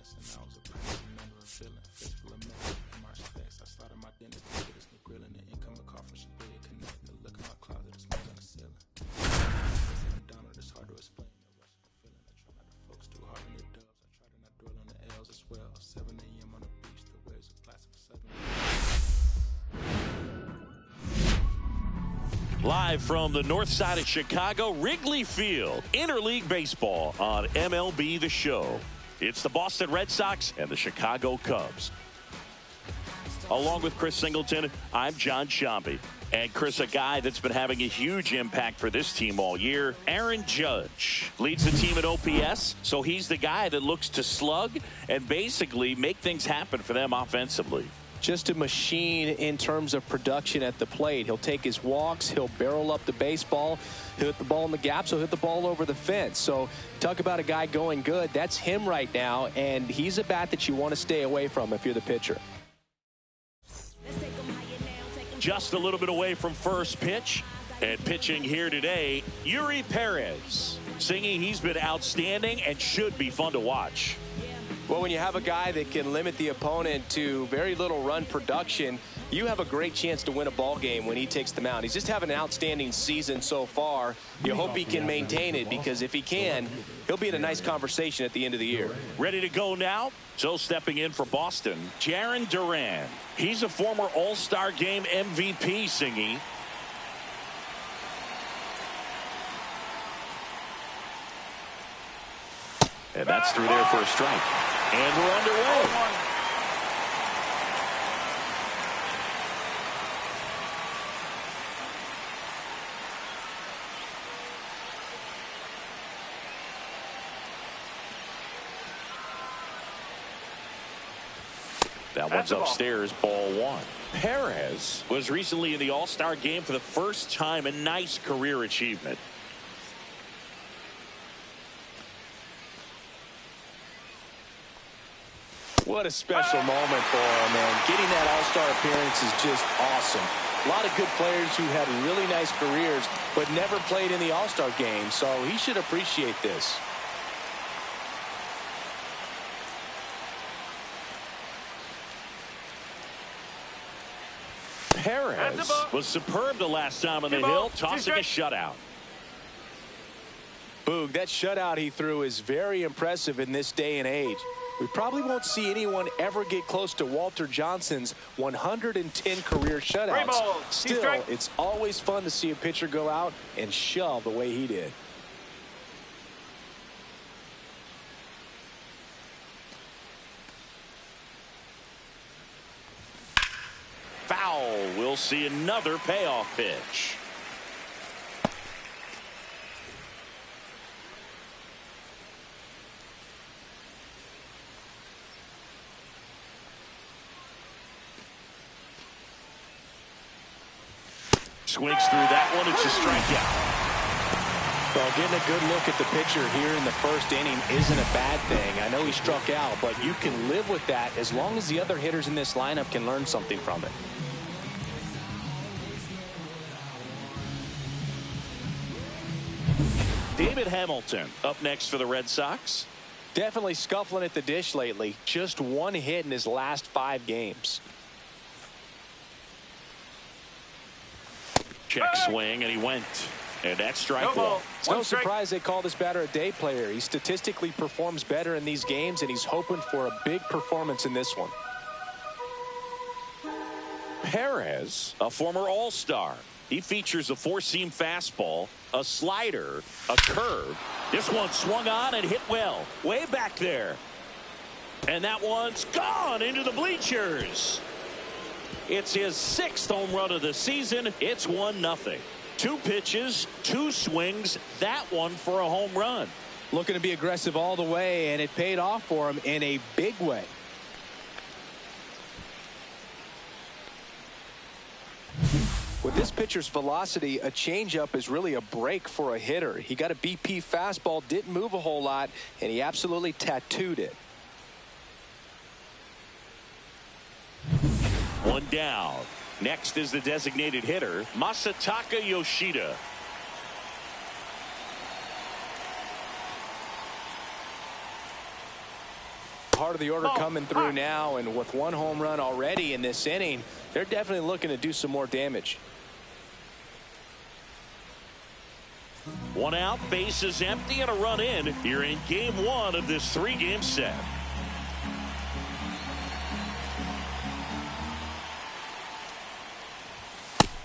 innocent. I was a prince, remember a feeling, fistful of metal in my specs. I started my dentist to get us new grilling. The incoming call from Shabria Connect. The look in my closet, it smells on the ceiling. It's in McDonald's, it's hard to explain. The rush of the feeling. I try not to focus too hard on the dubs. I try to not dwell on the L's as well. 7 a.m. on the beach, the waves of plastic suddenly. Live from the north side of Chicago, Wrigley Field, interleague baseball on MLB The Show. It's the Boston Red Sox and the Chicago Cubs. Along with Chris Singleton, I'm John Sciambi. And Chris, a guy that's been having a huge impact for this team all year, Aaron Judge, leads the team in OPS, so he's the guy that looks to slug and basically make things happen for them offensively. Just a machine in terms of production at the plate. He'll take his walks. He'll barrel up the baseball. He'll hit the ball in the gaps. He'll hit the ball over the fence. So talk about a guy going good. That's him right now, and he's a bat that you want to stay away from if you're the pitcher. Just a little bit away from first pitch, and pitching here today, Yuri Perez. Singing, he's been outstanding and should be fun to watch. Well, when you have a guy that can limit the opponent to very little run production, you have a great chance to win a ball game when he takes the mound. He's just having an outstanding season so far. You hope he can maintain it, because if he can, he'll be in a nice conversation at the end of the year. Ready to go now? So stepping in for Boston, Jarren Duran. He's a former All-Star Game MVP, Singy. And that's through there for a strike. And we're underway. That one's upstairs, ball one. Perez was recently in the All-Star game for the first time, a nice career achievement. What a special moment for him, and getting that All-Star appearance is just awesome. A lot of good players who had really nice careers but never played in the All-Star game, so he should appreciate this. Perez was superb the last time on the hill, tossing a shutout. Boog, that shutout he threw is very impressive in this day and age. We probably won't see anyone ever get close to Walter Johnson's 110 career shutouts. Still, it's always fun to see a pitcher go out and shove the way he did. Foul. We'll see another payoff pitch. Swings through that one. It's a strikeout. Well, getting a good look at the pitcher here in the first inning isn't a bad thing. I know he struck out, but you can live with that as long as the other hitters in this lineup can learn something from it. David Hamilton up next for the Red Sox. Definitely scuffling at the dish lately. Just one hit in his last 5 games. Check swing, and he went. And that's strike one. It's no surprise they call this batter a day player. He statistically performs better in these games, and he's hoping for a big performance in this one. Perez, a former All-Star. He features a four-seam fastball, a slider, a curve. This one swung on and hit well, way back there. And that one's gone into the bleachers. It's his 6th home run of the season. It's 1-0. 2 pitches, 2 swings, that one for a home run. Looking to be aggressive all the way, and it paid off for him in a big way. With this pitcher's velocity, a changeup is really a break for a hitter. He got a BP fastball, didn't move a whole lot, and he absolutely tattooed it. One down. Next is the designated hitter, Masataka Yoshida. heart of the order coming through now, and with one home run already in this inning, they're definitely looking to do some more damage. One out, bases empty, and a run in here in game one of this three-game set.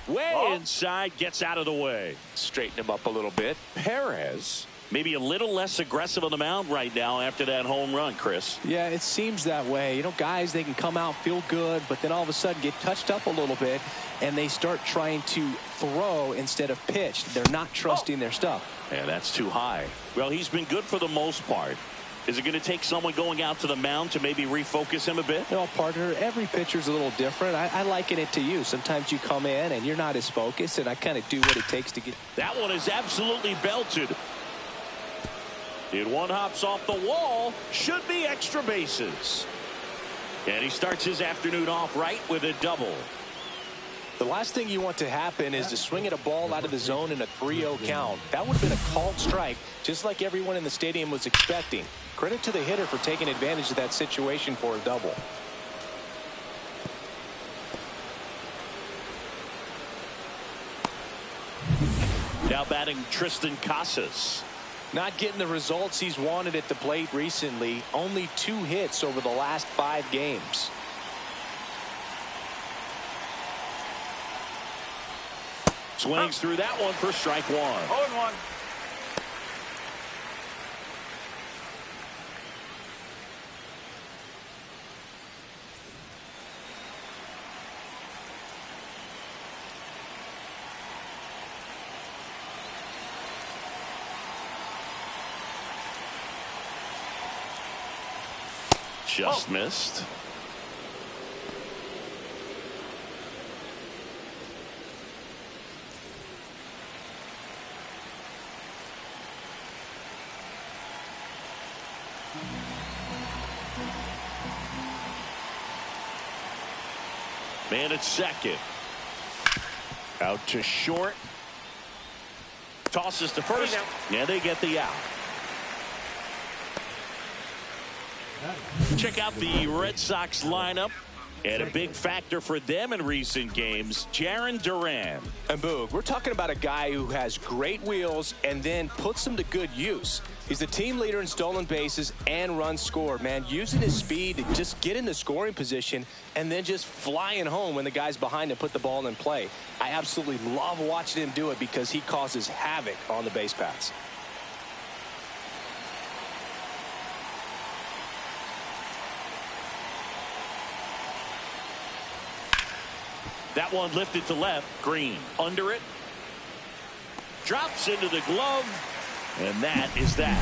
Way inside, gets out of the way. Straighten him up a little bit. Perez maybe a little less aggressive on the mound right now after that home run, Chris. Yeah, it seems that way. You know, guys, they can come out, feel good, but then all of a sudden get touched up a little bit, and they start trying to throw instead of pitch. They're not trusting their stuff. Yeah, that's too high. Well, he's been good for the most part. Is it going to take someone going out to the mound to maybe refocus him a bit? You know, partner, every pitcher's a little different. I liken it to you. Sometimes you come in and you're not as focused, and I kind of do what it takes to get. That one is absolutely belted. One hops off the wall. Should be extra bases. And he starts his afternoon off right with a double. The last thing you want to happen is to swing at a ball out of the zone in a 3-0 count. That would have been a called strike, just like everyone in the stadium was expecting. Credit to the hitter for taking advantage of that situation for a double. Now batting Tristan Casas. Not getting the results he's wanted at the plate recently. Only 2 hits over the last 5 games. Swings through that one for strike 1. 0-1. Just missed. Man at second. Out to short. Tosses to first. And they get the out. Check out the Red Sox lineup. And a big factor for them in recent games, Jarren Duran. And Boog, we're talking about a guy who has great wheels and then puts them to good use. He's the team leader in stolen bases and runs scored, man. Using his speed to just get in the scoring position and then just flying home when the guys behind him put the ball in play. I absolutely love watching him do it because he causes havoc on the base paths. That one lifted to left. Green under it. Drops into the glove. And that is that.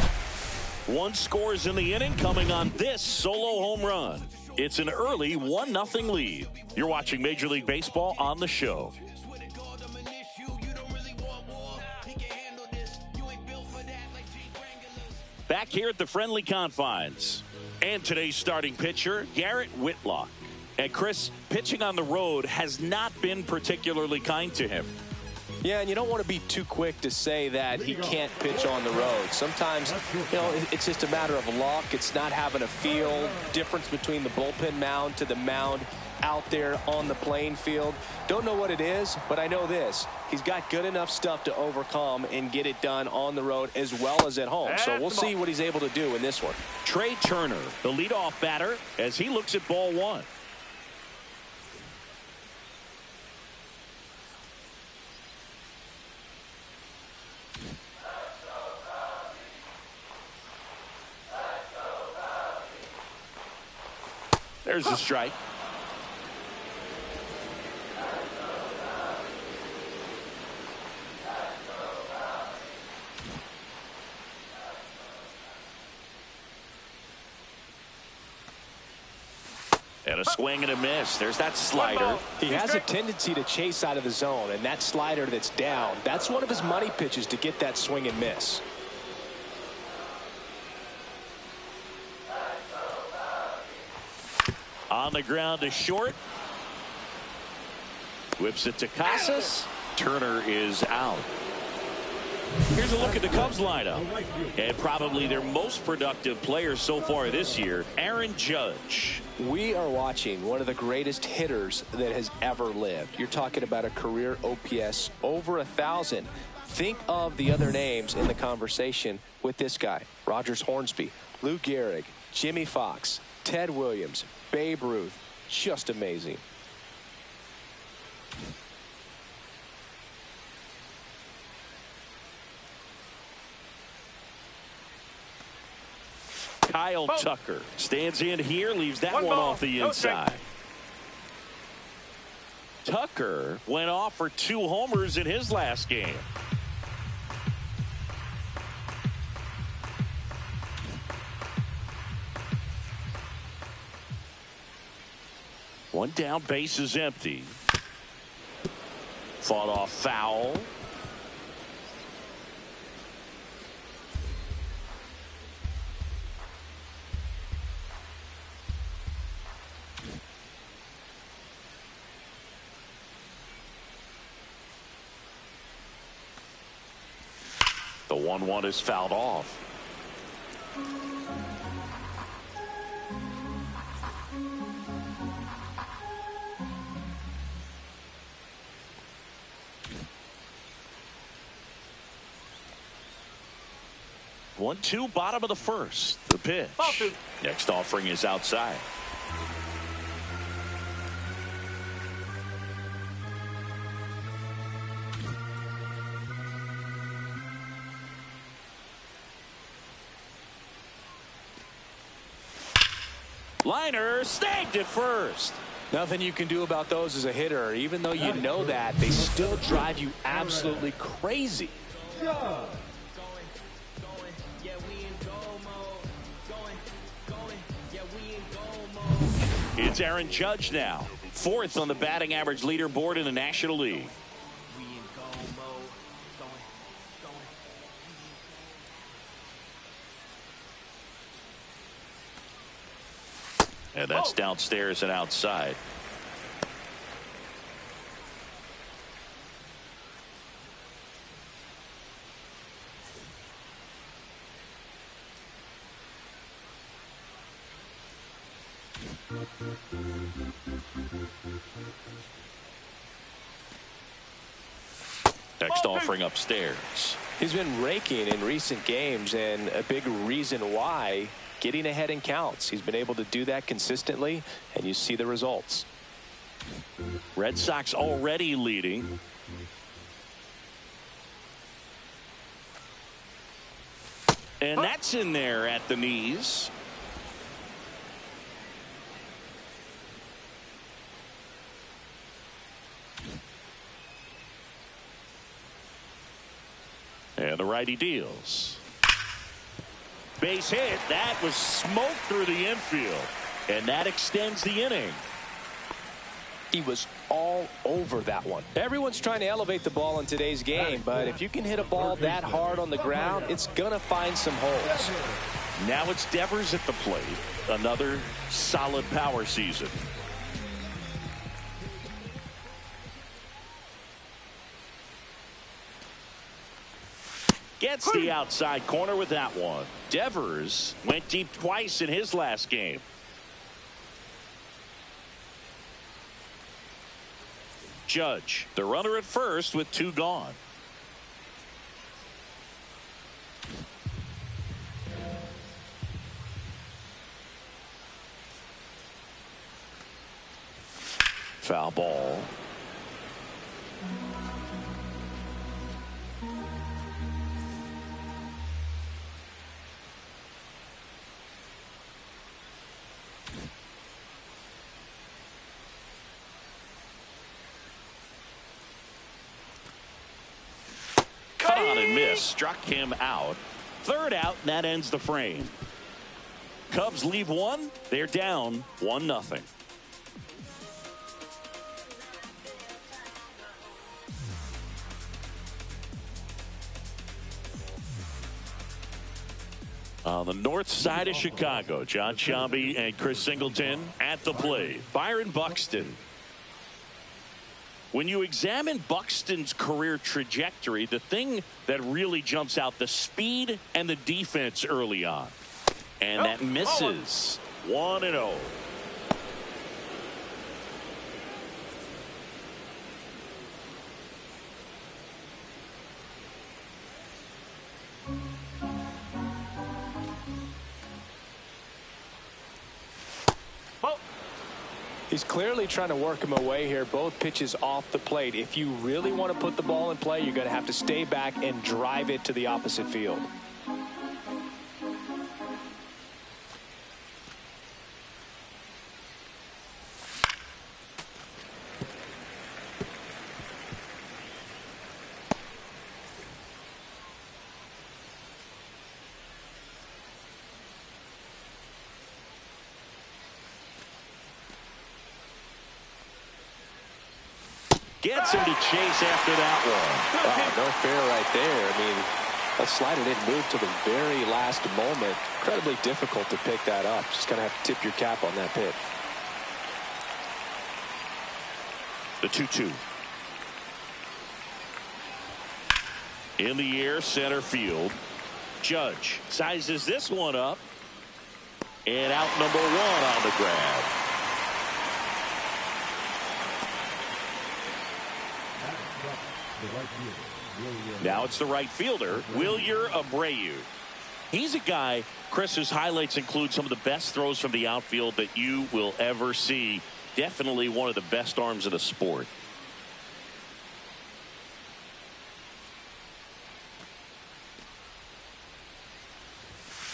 1 scores in the inning coming on this solo home run. It's an early 1-0 lead. You're watching Major League Baseball on the show. Back here at the friendly confines. And today's starting pitcher, Garrett Whitlock. And Chris, pitching on the road has not been particularly kind to him. Yeah, and you don't want to be too quick to say that he can't pitch on the road. Sometimes, you know, it's just a matter of luck. It's not having a feel. Difference between the bullpen mound to the mound out there on the playing field. Don't know what it is, but I know this. He's got good enough stuff to overcome and get it done on the road as well as at home. So we'll see what he's able to do in this one. Trey Turner, the leadoff batter, as he looks at ball 1. There's a strike. And a swing and a miss. There's that slider. He has a tendency to chase out of the zone, and that slider that's down, that's one of his money pitches to get that swing and miss. On the ground to short. Whips it to Casas. Turner is out. Here's a look at the Cubs lineup. And probably their most productive player so far this year, Aaron Judge. We are watching one of the greatest hitters that has ever lived. You're talking about a career OPS over 1,000. Think of the other names in the conversation with this guy. Rogers Hornsby, Lou Gehrig, Jimmy Fox, Ted Williams, Babe Ruth. Just amazing. Kyle Tucker stands in here, leaves that one off the inside. Tucker went off for 2 homers in his last game. One down, base is empty. Fought off foul. The 1-1 is fouled off. One, two, bottom of the first. The pitch. Next offering is outside. Liner snagged at first. Nothing you can do about those as a hitter. Even though you know that, they still drive you absolutely crazy. It's Aaron Judge now, 4th on the batting average leaderboard in the National League. And that's downstairs and outside. Next offering upstairs. He's been raking in recent games, and a big reason why, getting ahead in counts. He's been able to do that consistently, and you see the results. Red Sox already leading. And that's in there at the knees. And the righty deals. Base hit. That was smoked through the infield. And that extends the inning. He was all over that one. Everyone's trying to elevate the ball in today's game, but if you can hit a ball that hard on the ground, it's going to find some holes. Now it's Devers at the plate. Another solid power season. Gets the outside corner with that one. Devers went deep twice in his last game. Judge, the runner at first with 2 gone. Foul ball. On and miss, struck him out. 3rd out, and that ends the frame. Cubs leave 1. They're down 1-0. On the north side of Chicago, John Sciambi and Chris Singleton at the plate. Byron Buxton. When you examine Buxton's career trajectory, the thing that really jumps out, the speed and the defense early on. And that misses. 1-0. He's clearly trying to work him away here. Both pitches off the plate. If you really want to put the ball in play, you're going to have to stay back and drive it to the opposite field. Gets him to chase after that one. Wow, no fair right there. I mean, that slider didn't move to the very last moment. Incredibly difficult to pick that up. Just going to have to tip your cap on that pitch. The 2-2. In the air, center field. Judge sizes this one up. And out number 1 on the grab. Now it's the right fielder, Wilyer Abreu. He's a guy, Chris, whose highlights include some of the best throws from the outfield that you will ever see. Definitely one of the best arms in the sport.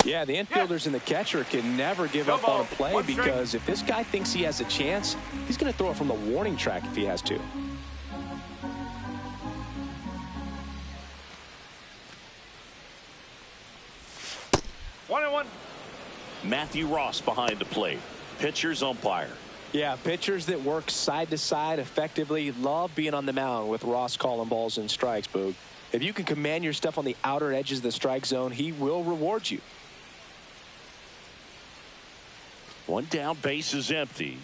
Yeah, the infielders and the catcher can never give up on a play because if this guy thinks he has a chance, he's going to throw it from the warning track if he has to. Matthew Ross behind the plate. Pitcher's umpire. Yeah, pitchers that work side to side effectively love being on the mound with Ross calling balls and strikes, Boog. If you can command your stuff on the outer edges of the strike zone, he will reward you. One down, base is empty.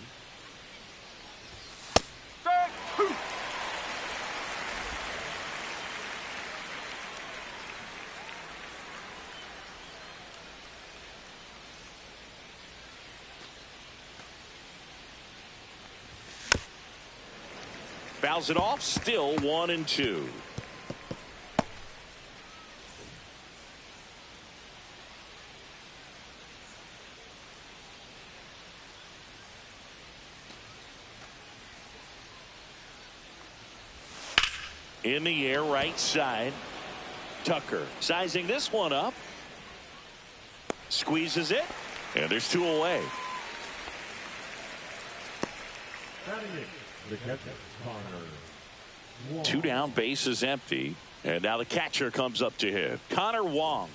Fouls it off, still 1-2. In the air, right side. Tucker sizing this one up. Squeezes it. And there's 2 away. The catcher, Connor. 2 down, base is empty. And now the catcher comes up to hit. Connor Wong.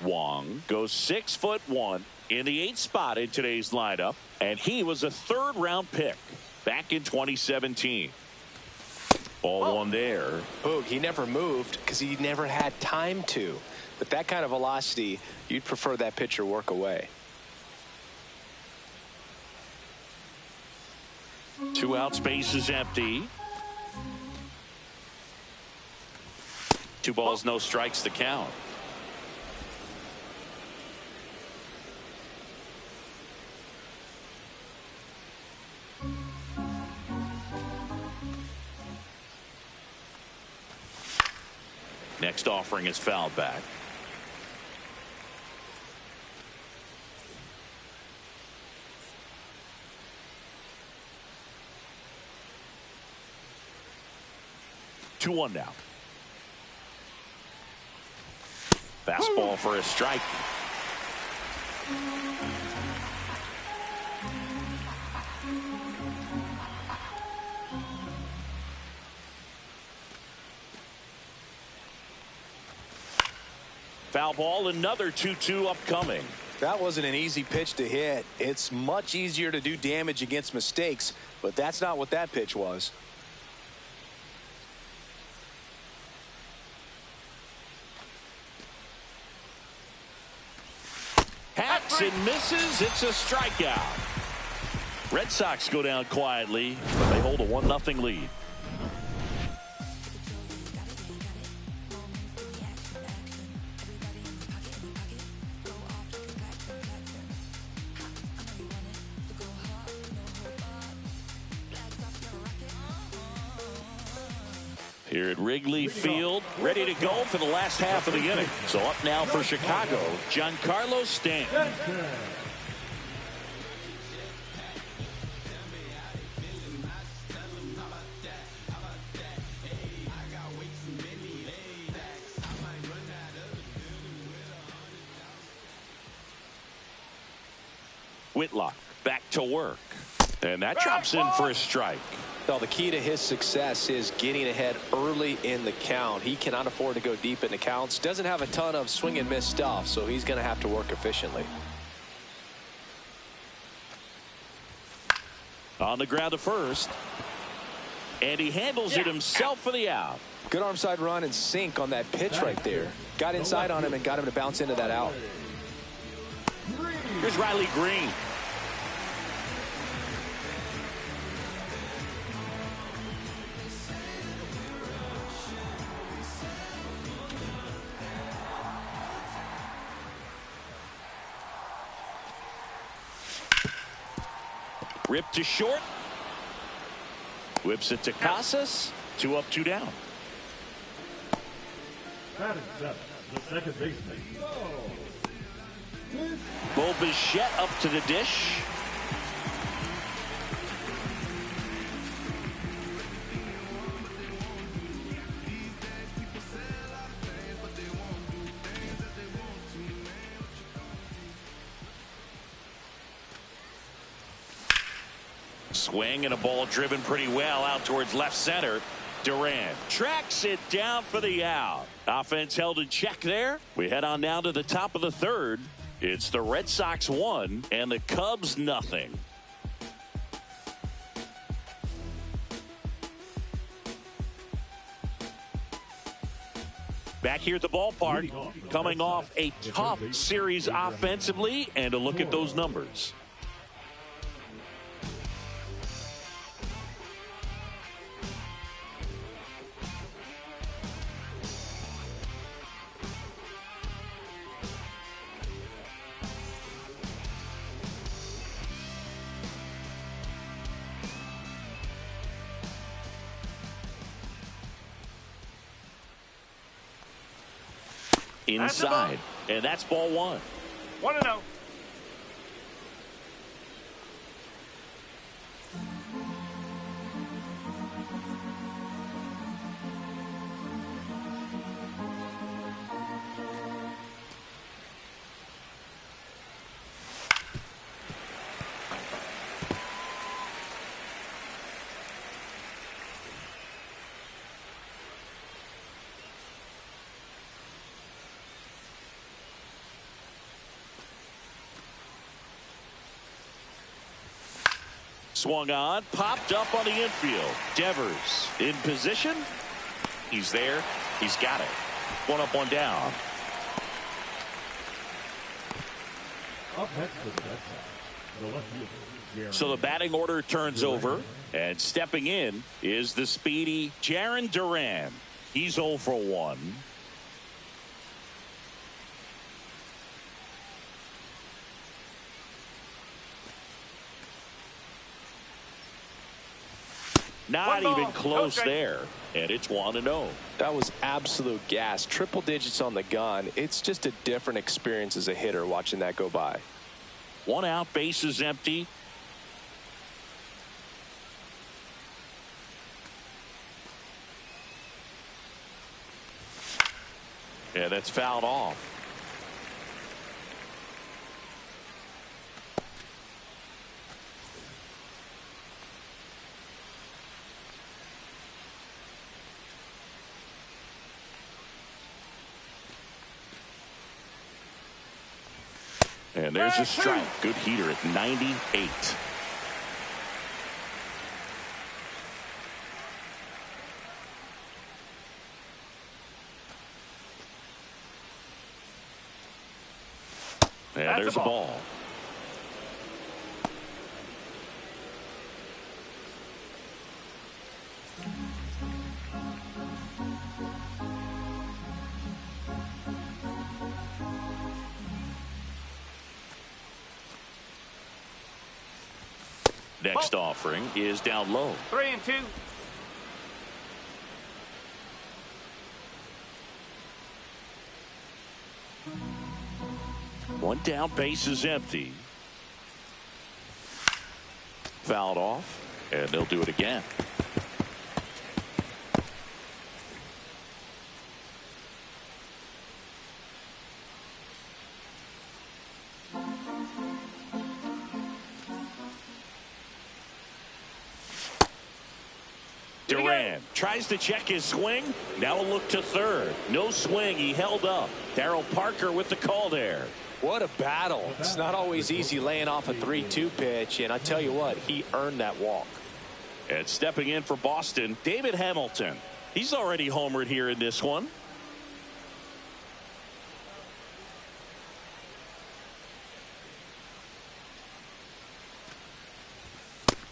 Wong goes 6'1" in the 8th spot in today's lineup. And he was a 3rd-round pick back in 2017. Ball 1 there. Boog, he never moved because he never had time to. But that kind of velocity, you'd prefer that pitcher work away. 2 outs, base is empty. 2 balls, no strikes to count. Next offering is fouled back. Two one now. Fastball for a strike. Foul ball, another 2-2 upcoming. That wasn't an easy pitch to hit. It's much easier to do damage against mistakes, but that's not what that pitch was. Hacks and misses. It's a strikeout. Red Sox go down quietly, but they hold a 1-0 lead. Here at Wrigley Field, ready to go for the last half of the inning. So up now for Chicago, Giancarlo Stanton. Whitlock back to work. And that drops in for a strike. Well, the key to his success is getting ahead early in the count. He cannot afford to go deep in the counts. Doesn't have a ton of swing and miss stuff, so he's going to have to work efficiently. On the ground to first. And he handles it himself for the out. Good arm side run and sink on that pitch right there. Got inside on him and got him to bounce into that out. Here's Riley Green. Ripped to short. Whips it to Casas. 2 up, 2 down. Batting seventh, the second baseman. Bo Bichette up to the dish. Swing and a ball driven pretty well out towards left center. Duran tracks it down for the out. Offense held in check there. We head on down to the top of the third. It's the Red Sox 1 and the Cubs 0. Back here at the ballpark, coming off a tough series offensively, and a look at those numbers. Inside, and that's ball 1. 1-0. Swung on, popped up on the infield. Devers in position. He's there. He's got it. 1 up, 1 down. Up next is the left fielder. So the batting order turns over, and stepping in is the speedy Jarren Duran. He's 0 for 1. Not even close there, and it's 1-0. That was absolute gas. Triple digits on the gun. It's just a different experience as a hitter watching that go by. 1 out, bases empty. Yeah, that's fouled off. And there's a strike. Good heater at 98. And there's a ball. Next offering is down low. 3-2. One down, base is empty. Fouled off, and they'll do it again. Duran tries to check his swing. Now a look to third. No swing. He held up. Darryl Parker with the call there. What a battle. It's not always easy laying off a 3-2 pitch, and I tell you what, he earned that walk. And stepping in for Boston, David Hamilton. He's already homered here in this one.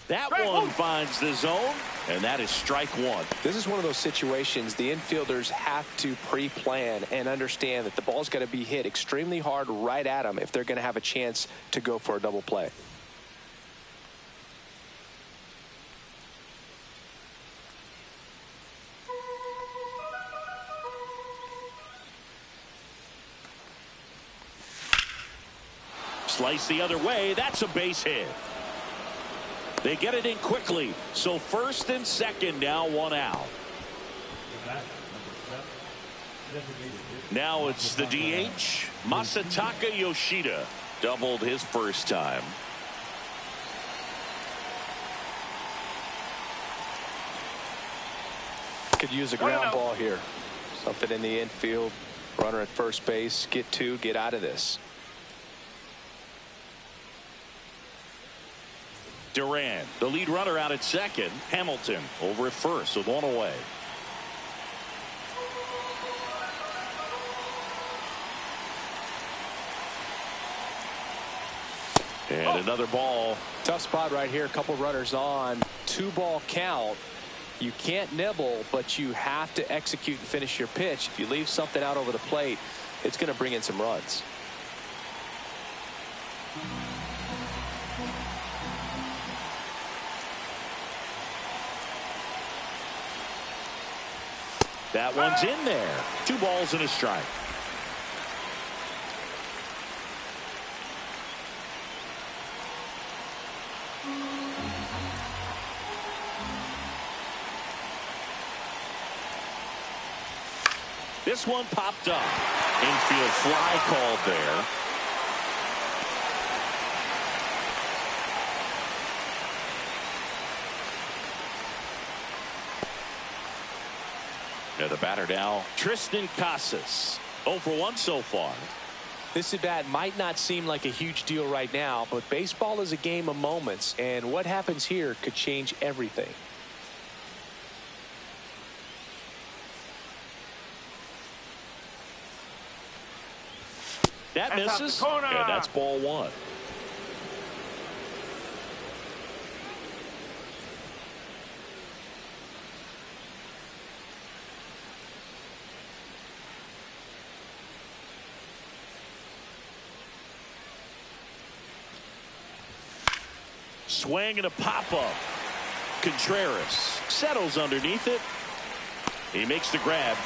That one finds the zone, and that is strike one. This is one of those situations the infielders have to pre-plan and understand that the ball's got to be hit extremely hard right at them if they're going to have a chance to go for a double play. Slice the other way. That's a base hit. They get it in quickly. So first and second, now one out. Now it's the DH. Masataka Yoshida doubled his first time. Could use a ground ball here. Something in the infield. Runner at first base. Get two. Get out of this. Duran, the lead runner out at second. Hamilton over at first with one away. And another ball. Tough spot right here. A couple runners on. 2-ball count. You can't nibble, but you have to execute and finish your pitch. If you leave something out over the plate, it's going to bring in some runs. That one's in there. 2 balls and a strike. This one popped up. Infield fly called there. And the batter now, Tristan Casas. 0 for 1 so far. This at bat might not seem like a huge deal right now, but baseball is a game of moments, and what happens here could change everything. That misses, and that's ball 1. Swing and a pop-up. Contreras settles underneath it. He makes the grab,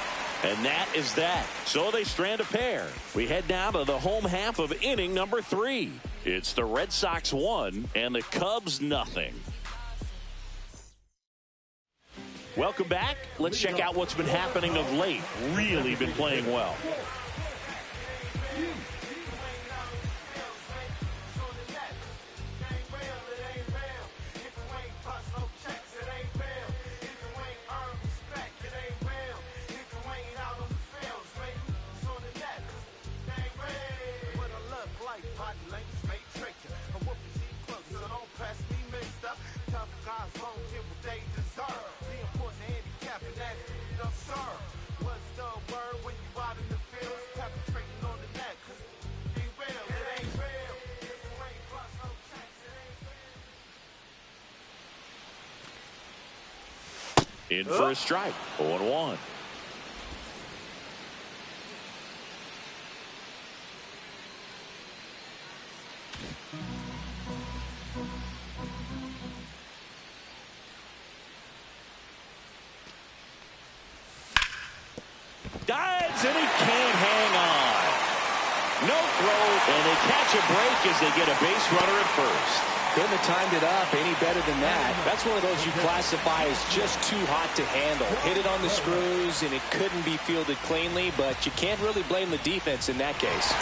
and that is that. So they strand a pair. We head now to the home half of inning number 3. It's the Red Sox 1 and the Cubs nothing. Welcome back. Let's check out what's been happening of late. Really been playing well. In for a strike. 0-1. Dives, and he can't hang on. No throw, and they catch a break as they get a base runner at first. Couldn't have timed it up any better than that. That's one of those you classify as just too hot to handle. Hit it on the screws, and it couldn't be fielded cleanly, but you can't really blame the defense in that case.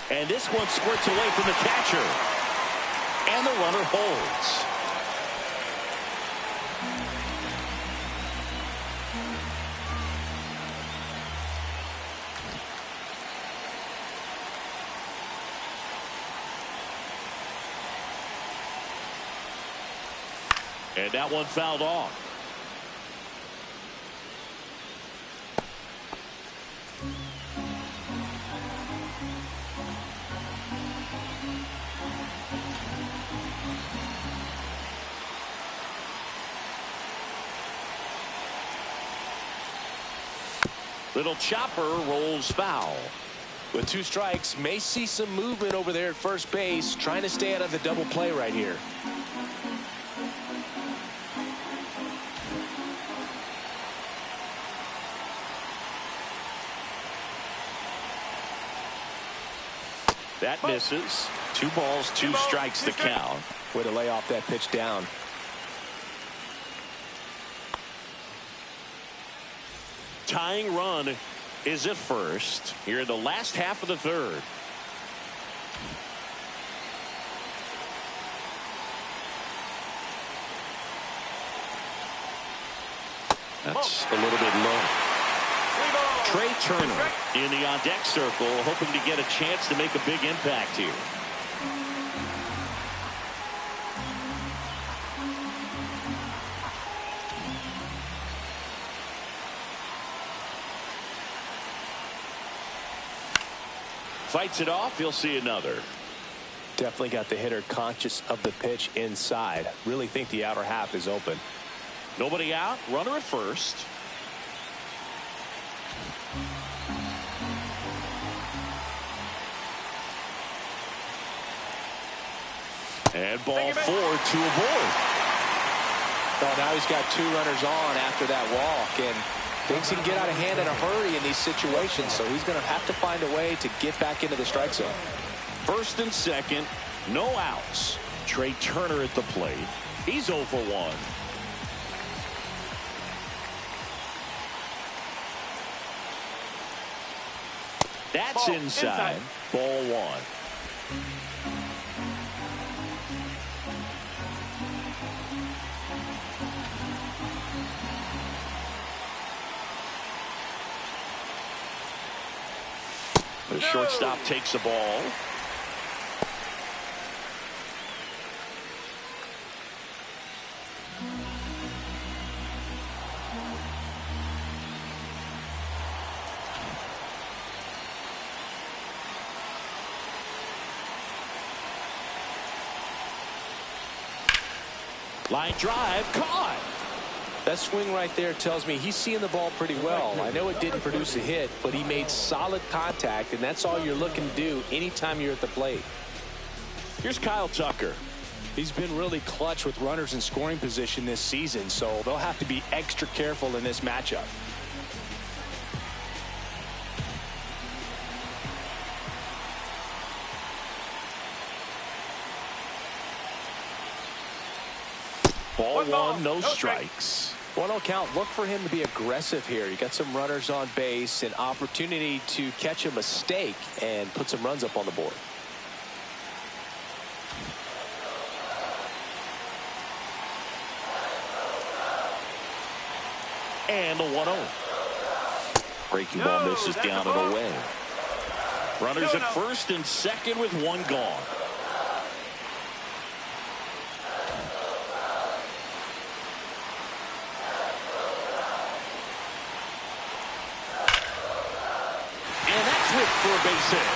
And this one squirts away from the catcher. And the runner holds. And that one fouled off. Little chopper rolls foul. With 2 strikes, may see some movement over there at first base, trying to stay out of the double play right here. That misses. 2 balls, 2 strikes the count. Way to lay off that pitch down. Tying run is at first here in the last half of the third. That's a little bit low. Trey Turner in the on-deck circle, hoping to get a chance to make a big impact here. Fights it off. You'll see another. Definitely got the hitter conscious of the pitch inside. Really think the outer half is open. Nobody out. Runner at first. And ball 4 to a board. Oh, now he's got 2 runners on after that walk, and things can get out of hand in a hurry in these situations, so he's going to have to find a way to get back into the strike zone. First and second, no outs. Trey Turner at the plate. He's 0 for 1. That's inside. Ball 1. The shortstop takes the ball. Line drive, caught. That swing right there tells me he's seeing the ball pretty well. I know it didn't produce a hit, but he made solid contact, and that's all you're looking to do anytime you're at the plate. Here's Kyle Tucker. He's been really clutch with runners in scoring position this season, so they'll have to be extra careful in this matchup. Ball 1, no strikes. 1-0 count. Look for him to be aggressive here. You got some runners on base, an opportunity to catch a mistake and put some runs up on the board. And the 1-0. Breaking ball misses down and away. Runners at first and second with 1 gone. For a base hit.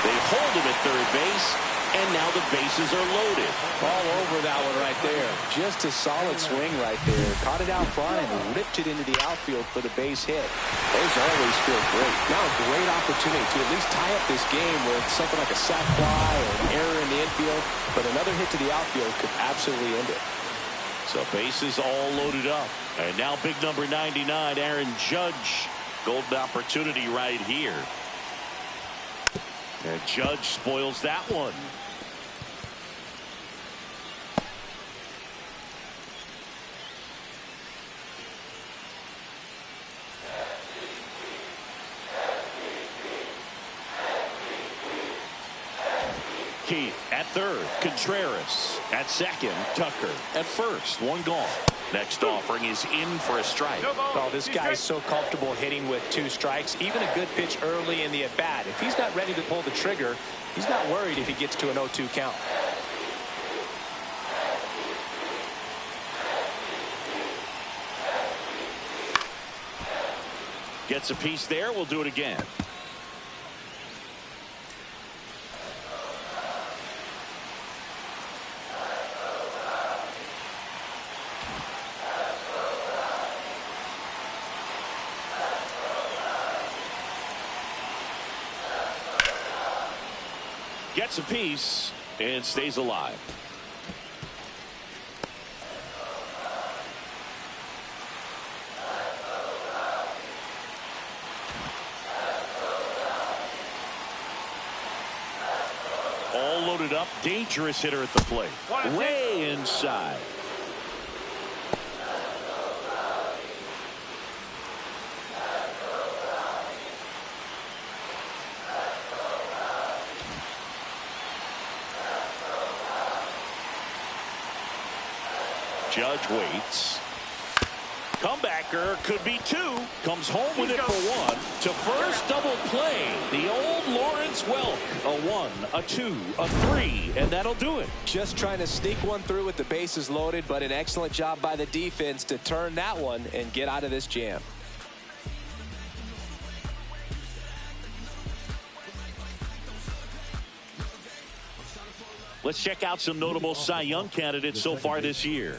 They hold him at third base. and now the bases are loaded. All over that one right there. Just a solid swing right there. Caught it out front and ripped it into the outfield for the base hit. Those always feel great. Now a great opportunity to at least tie up this game with something like a sac fly or an error in the infield. But another hit to the outfield could absolutely end it. So bases all loaded up. And now big number 99, Aaron Judge. Golden opportunity right here. And Judge spoils that one. Keith at third, Contreras at second, Tucker at first, one gone. Next offering is in for a strike. Oh, this guy's so comfortable hitting with 2 strikes. Even a good pitch early in the at-bat. If he's not ready to pull the trigger, he's not worried if he gets to an 0-2 count. Gets a piece there. We'll do it again. Gets a piece and stays alive. All loaded up. Dangerous hitter at the plate. Way inside. Judge waits. Comebacker could be 2. Comes home with it for 1. To first, double play. The old Lawrence Welk. A 1, a 2, a 3, and that'll do it. Just trying to sneak one through with the bases loaded, but an excellent job by the defense to turn that one and get out of this jam. Let's check out some notable Cy Young candidates so far this year.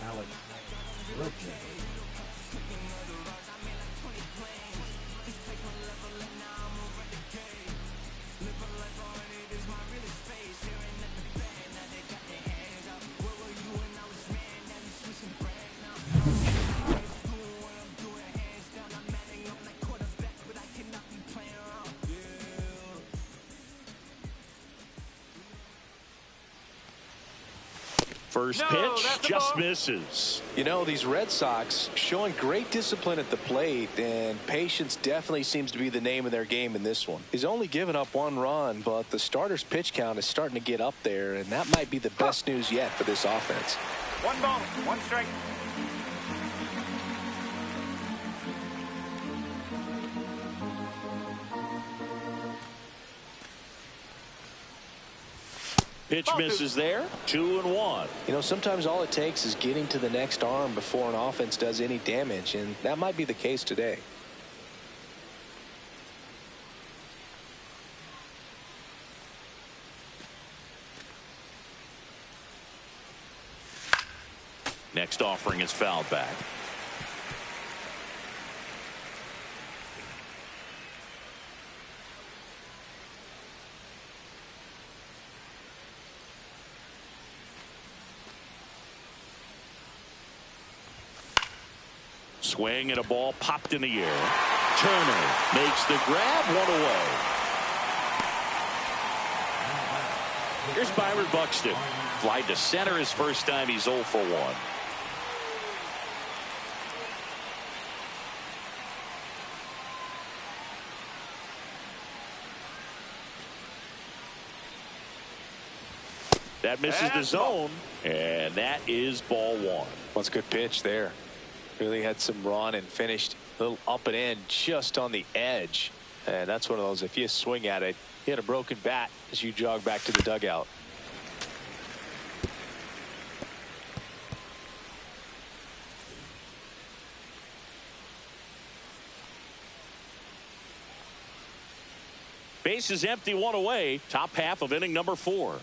First pitch just misses. You know, these Red Sox showing great discipline at the plate, and patience definitely seems to be the name of their game in this one. He's only given up 1 run, but the starter's pitch count is starting to get up there, and that might be the best news yet for this offense. 1 ball, 1 strike. Pitch misses there. 2-1. You know, sometimes all it takes is getting to the next arm before an offense does any damage, and that might be the case today. Next offering is fouled back. Swing and a ball popped in the air. Turner makes the grab, 1 away. Here's Byron Buxton. Fly to center his first time. He's 0 for 1. That misses the zone, and that is ball 1. Well, it's a good pitch there. Really had some run and finished a little up and in just on the edge. And that's one of those, if you swing at it, hit a broken bat as you jog back to the dugout. Base is empty, 1 away. Top half of inning number 4.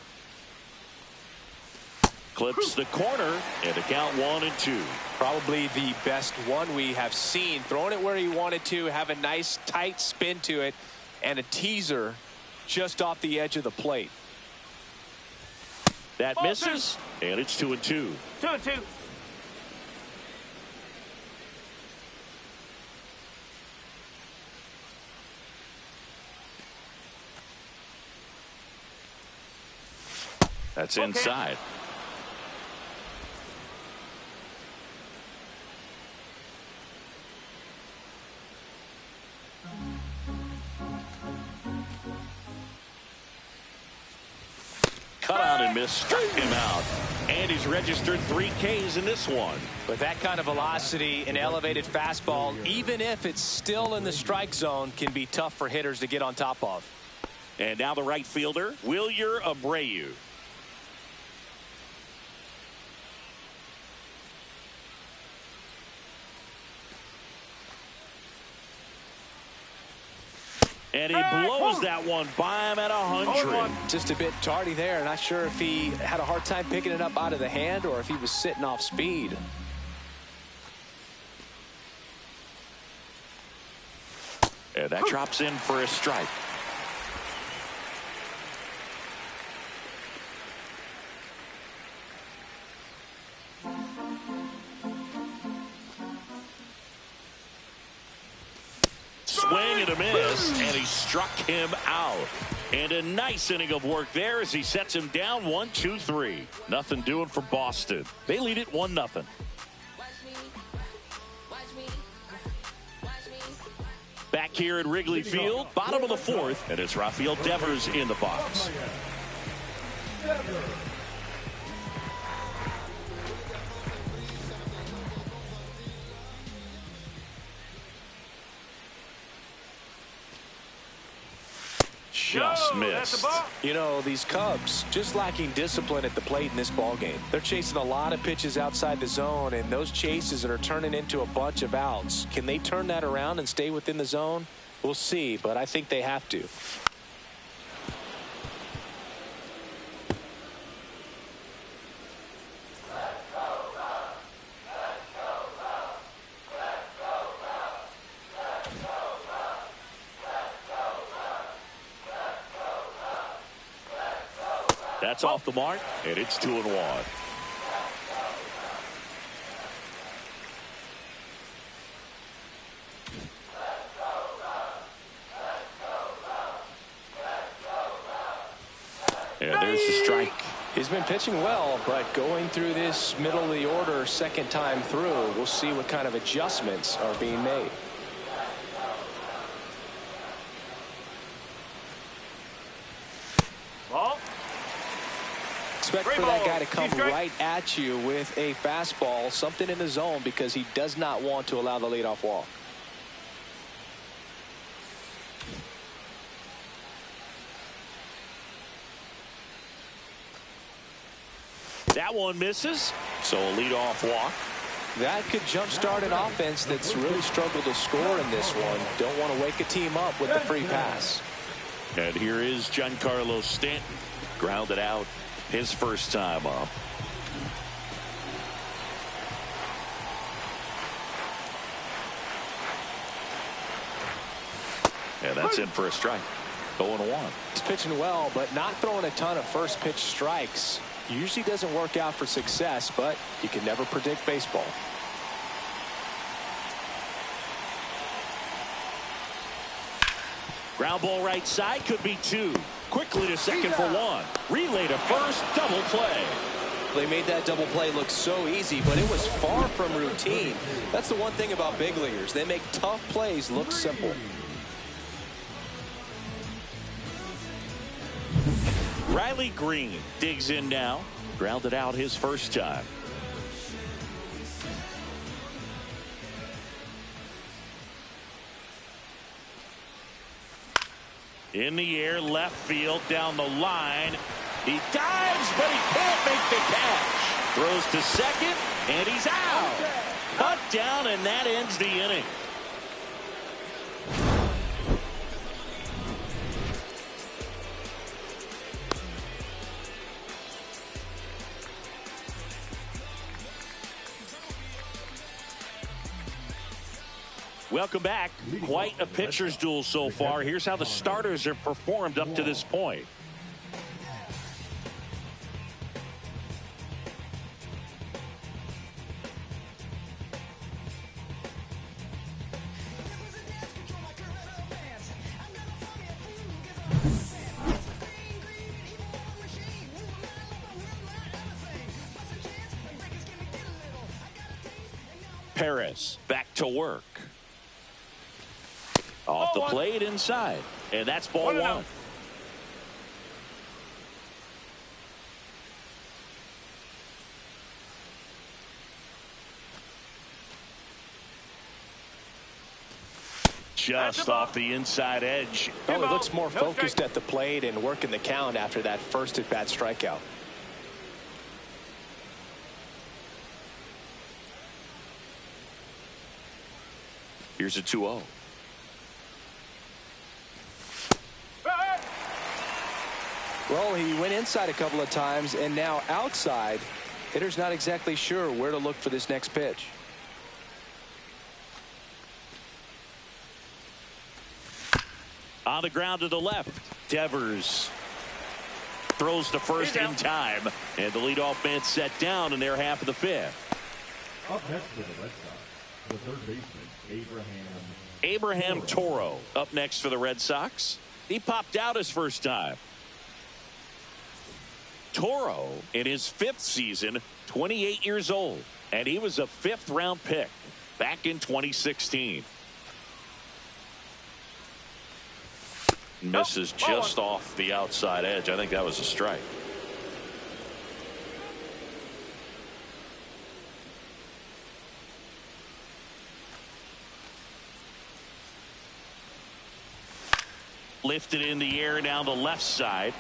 clips the corner, and the count 1-2. Probably the best one we have seen. Throwing it where he wanted to, have a nice tight spin to it, and a teaser just off the edge of the plate. That misses, and it's 2-2. 2-2. That's inside. Cut out and missed, struck him out. And he's registered 3 Ks in this one. With that kind of velocity, an elevated fastball, even if it's still in the strike zone, can be tough for hitters to get on top of. And now the right fielder, Wilyer Abreu. And he blows that one by him at 100. Just a bit tardy there. Not sure if he had a hard time picking it up out of the hand or if he was sitting off speed. And that drops in for a strike. Swing and a miss, and he struck him out. And a nice inning of work there as he sets him down 1-2-3. Nothing doing for Boston. They lead it 1-0. Back here at Wrigley Field, bottom of the 4th, and it's Rafael Devers in the box. Just missed. You know, these Cubs just lacking discipline at the plate in this ballgame. They're chasing a lot of pitches outside the zone, and those chases are turning into a bunch of outs. Can they turn that around and stay within the zone? We'll see, but I think they have to. That's off the mark, and it's 2-1. And there's the strike. He's been pitching well, but going through this middle of the order second time through, we'll see what kind of adjustments are being made. Ball. Expect for that guy to come right at you with a fastball, something in the zone, because he does not want to allow the leadoff walk. That one misses, so a leadoff walk. That could jumpstart an offense that's really struggled to score in this one. Don't want to wake a team up with the free pass. And here is Giancarlo Stanton, grounded out his first time up. And that's in for a strike. 0-1. He's pitching well, but not throwing a ton of first pitch strikes. Usually doesn't work out for success, but you can never predict baseball. Ground ball right side, could be 2. Quickly to second for 1. Relay to first, double play. They made that double play look so easy, but it was far from routine. That's the one thing about big leaguers. They make tough plays look simple. Riley Green digs in now. Grounded out his first time. In the air, left field, down the line. He dives, but he can't make the catch. Throws to second, and he's out. Cut down, and that ends the inning. Welcome back. Quite a pitcher's duel so far. Here's how the starters have performed up to this point. Perez back to work. Off the plate inside. And that's ball one. Just off the inside edge. Oh, he looks more focused at the plate and working the count after that first at-bat strikeout. Here's a 2-0. Well, he went inside a couple of times and now outside. Hitter's not exactly sure where to look for this next pitch. On the ground to the left. Devers throws to first in time. And the leadoff man set down in their half of the fifth. Up next for the Red Sox, the third baseman, Abraham Toro up next for the Red Sox. He popped out his first time. Toro in his fifth season, 28 years old, and he was a fifth-round pick back in 2016. Misses just off the outside edge. I think that was a strike. Lifted in the air down the left side.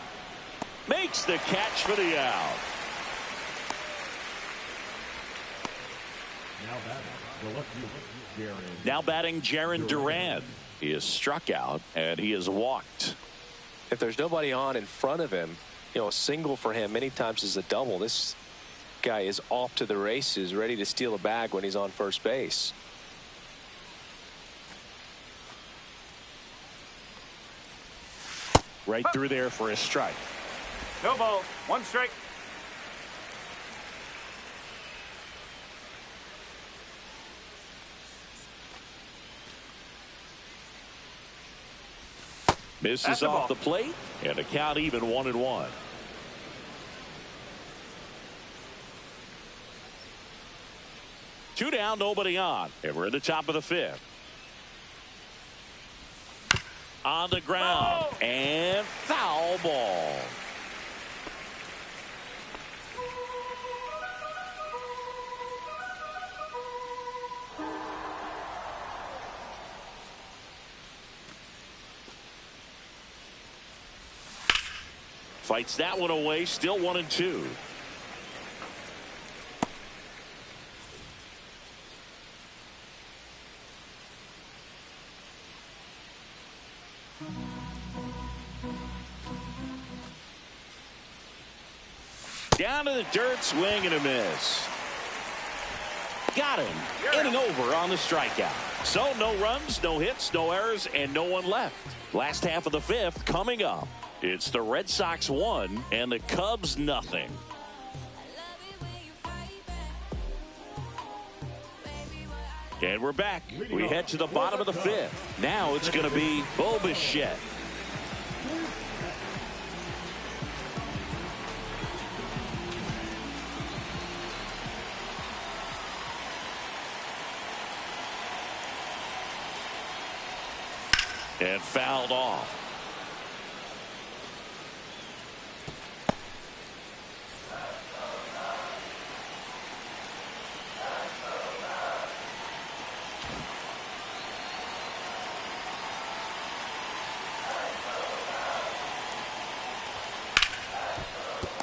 Makes the catch for the out. Now batting Jarren Duran. He is struck out and he is walked. If there's nobody on in front of him, you know, a single for him many times is a double. This guy is off to the races, ready to steal a bag when he's on first base. Right through there for a strike. No ball, one strike. Misses off the plate, and a count even 1-1. Two down, nobody on, and we're at the top of the fifth. On the ground, and foul ball. Fights that one away, still 1-2. Down to the dirt, swing and a miss. Got him. Inning over on the strikeout. So no runs, no hits, no errors, and no one left. Last half of the fifth coming up. It's the Red Sox 1 and the Cubs nothing. And we're back. We head to the bottom of the fifth. Now it's going to be Bo Bichette. And fouled off.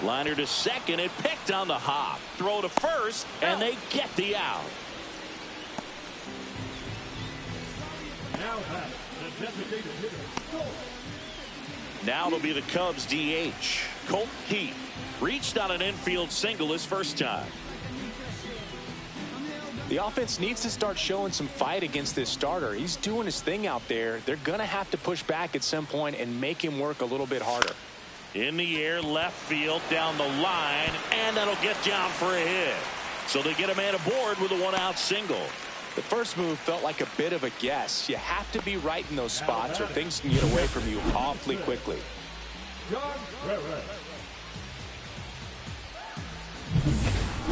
Liner to second and picked on the hop. Throw to first, and they get the out. Now it'll be the Cubs DH. Colt Keith reached on an infield single his first time. The offense needs to start showing some fight against this starter. He's doing his thing out there. They're going to have to push back at some point and make him work a little bit harder. In the air, left field, down the line, and that'll get down for a hit. So they get a man aboard with a one-out single. The first move felt like a bit of a guess. You have to be right in those spots or things can get away from you awfully quickly.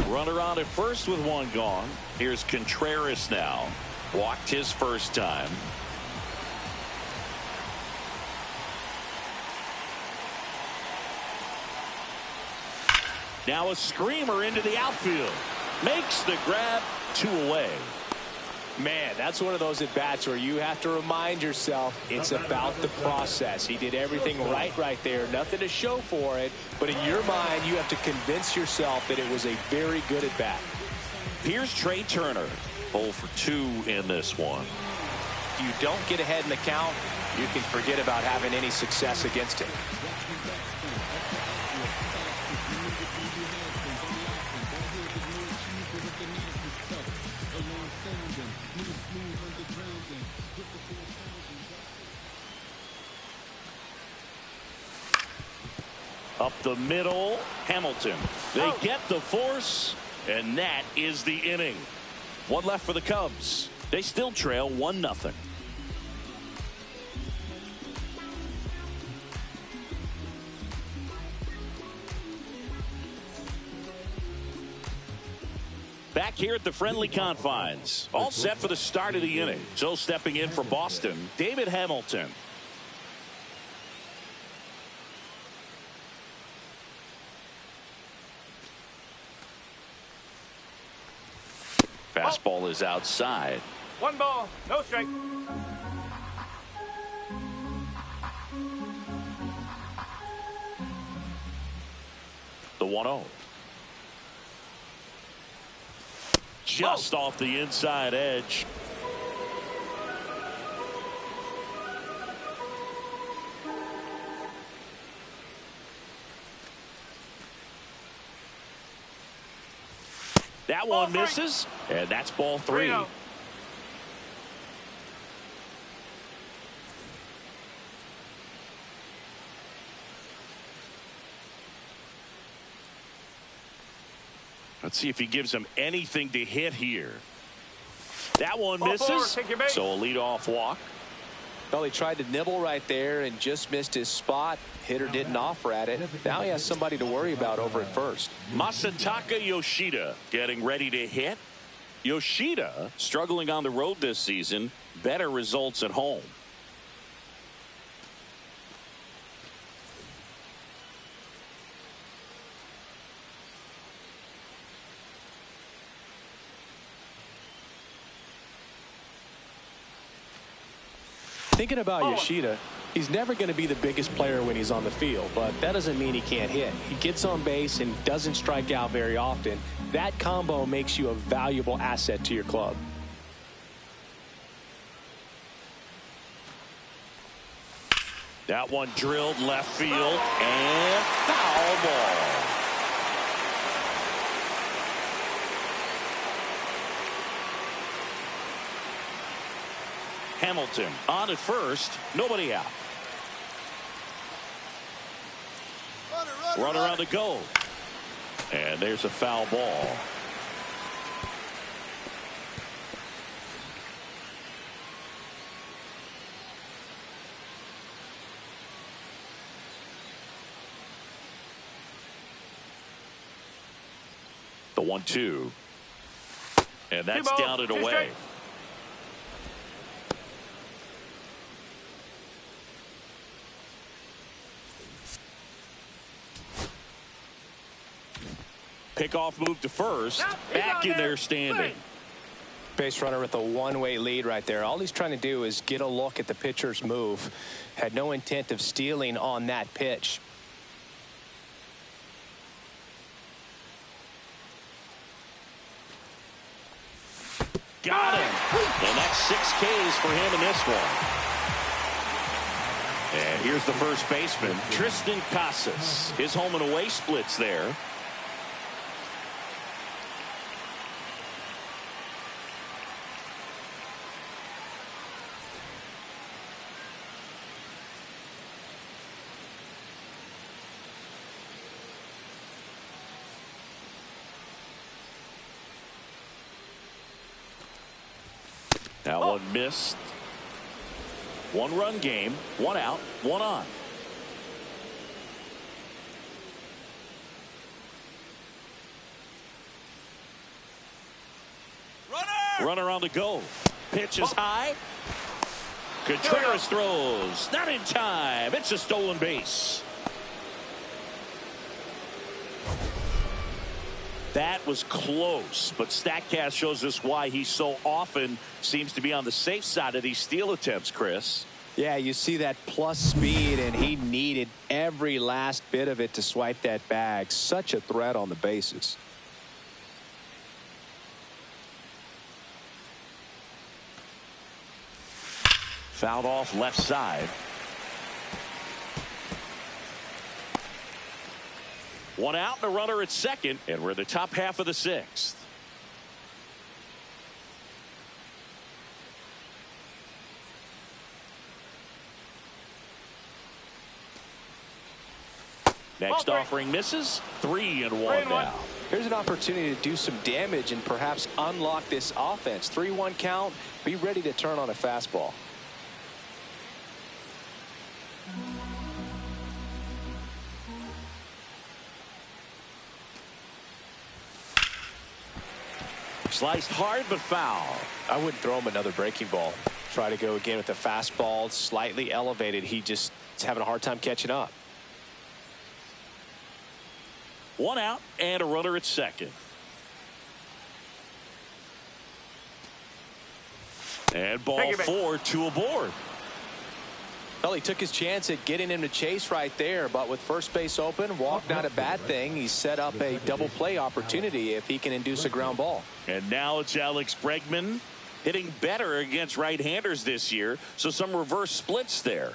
Runner on at first with one gone. Here's Contreras now. Walked his first time. Now a screamer into the outfield. Makes the grab, 2 away. Man, that's one of those at-bats where you have to remind yourself it's about the process. He did everything right there. Nothing to show for it. But in your mind, you have to convince yourself that it was a very good at-bat. Here's Trey Turner. 0 for 2 in this one. If you don't get ahead in the count, you can forget about having any success against him. Up the middle, Hamilton. They get the force, and that is the inning. One left for the Cubs. They still trail 1-0. Back here at the friendly confines. All set for the start of the inning. So stepping in for Boston, David Hamilton. Fastball is outside. 1 ball, no strike. The 1-0. Just off the inside edge. That one misses, and that's ball 3. Let's see if he gives him anything to hit here. That one misses, so a leadoff walk. Well, he tried to nibble right there and just missed his spot. Hitter didn't offer at it. Now he has somebody to worry about over at first. Masataka Yoshida getting ready to hit. Yoshida struggling on the road this season. Better results at home. Thinking about Yoshida, he's never going to be the biggest player when he's on the field, but that doesn't mean he can't hit. He gets on base and doesn't strike out very often. That combo makes you a valuable asset to your club. That one drilled left field and foul ball. Hamilton on at first, nobody out. Runner on the go. And there's a foul ball. The 1-2. And that's down and away. Pickoff move to first. Back in there standing. Base runner with a one-way lead right there. All he's trying to do is get a look at the pitcher's move. Had no intent of stealing on that pitch. Got him. And that's 6 Ks for him in this one. And here's the first baseman, Tristan Casas. His home and away splits there. That one missed. 1-run game, 1 out, 1 on. Runner on the go. Pitch is high. Contreras throws. Not in time. It's a stolen base. That was close, but StatCast shows us why he so often seems to be on the safe side of these steal attempts, Chris. Yeah, you see that plus speed, and he needed every last bit of it to swipe that bag. Such a threat on the bases. Fouled off left side. 1 out and a runner at second, and we're in the top half of the 6th. Next offering misses. 3-1 now. Here's an opportunity to do some damage and perhaps unlock this offense. 3-1 count. Be ready to turn on a fastball. Sliced hard but foul. I wouldn't throw him another breaking ball. Try to go again with the fastball, slightly elevated. He just is having a hard time catching up. 1 out and a runner at second. And ball 4, 2 aboard. Well, he took his chance at getting him to chase right there, but with first base open, walk not a bad thing. He set up a double play opportunity if he can induce a ground ball. And now it's Alex Bregman hitting better against right-handers this year, so some reverse splits there.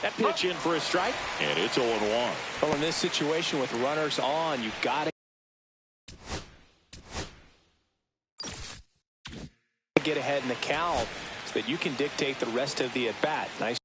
That pitch in for a strike, and it's 0-1. Well, in this situation with runners on, you've got to get ahead in the count so that you can dictate the rest of the at-bat. Nice.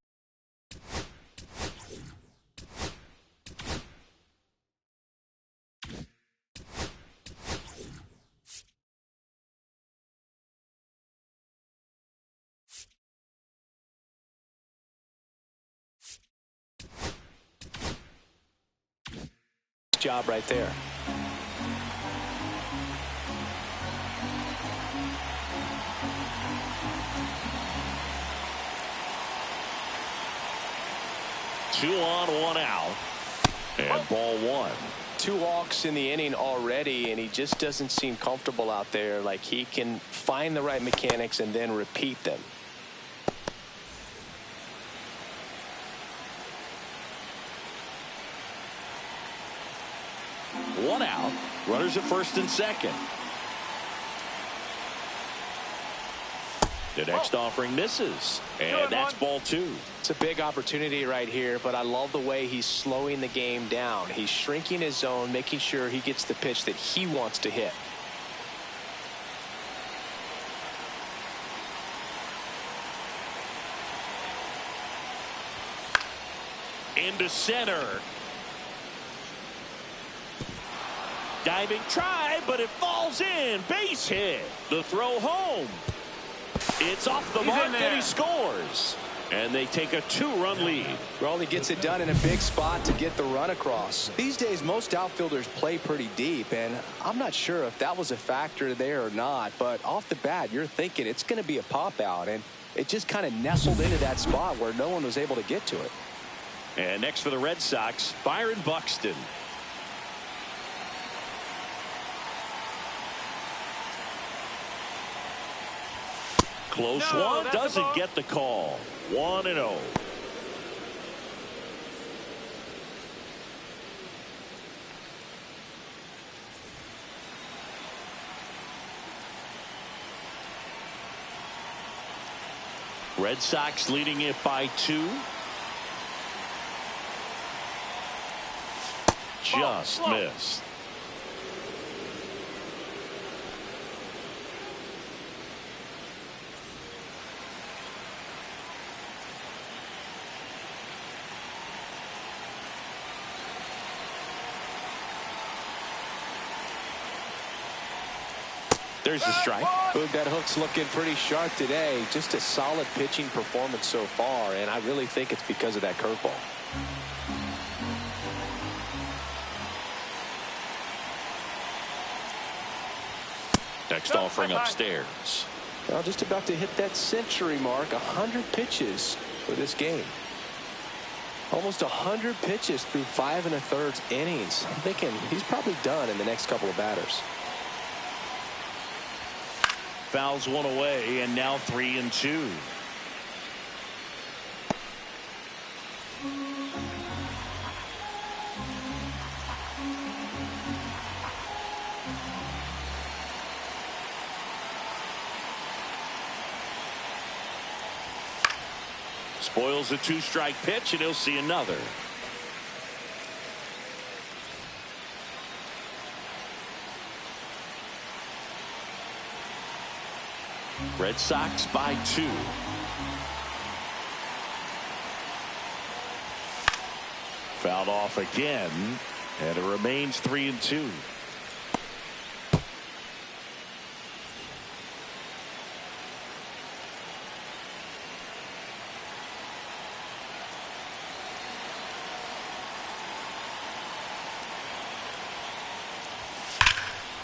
Job right there. Two on, 1 out. And ball 1. 2 walks in the inning already, and he just doesn't seem comfortable out there. Like he can find the right mechanics and then repeat them. One out. Runners at first and second. The next offering misses, and that's ball 2. It's a big opportunity right here, but I love the way he's slowing the game down. He's shrinking his zone, making sure he gets the pitch that he wants to hit. Into center. Diving try, but it falls in. Base hit. The throw home. It's off the mark, and he scores. And they take a 2-run lead. Well, he gets it done in a big spot to get the run across. These days, most outfielders play pretty deep, and I'm not sure if that was a factor there or not, but off the bat, you're thinking it's going to be a pop-out, and it just kind of nestled into that spot where no one was able to get to it. And next for the Red Sox, Byron Buxton. Close one, doesn't get the call. 1-0. Red Sox leading it by 2. Just missed. There's the strike. Boog, that hook's looking pretty sharp today. Just a solid pitching performance so far, and I really think it's because of that curveball. Next offering upstairs. Well, just about to hit that century mark. 100 pitches for this game. Almost 100 pitches through 5 1/3 innings. I'm thinking he's probably done in the next couple of batters. Fouls one away, and now 3-2. Spoils a 2-strike pitch, and he'll see another. Red Sox by 2. Fouled off again, and it remains 3-2.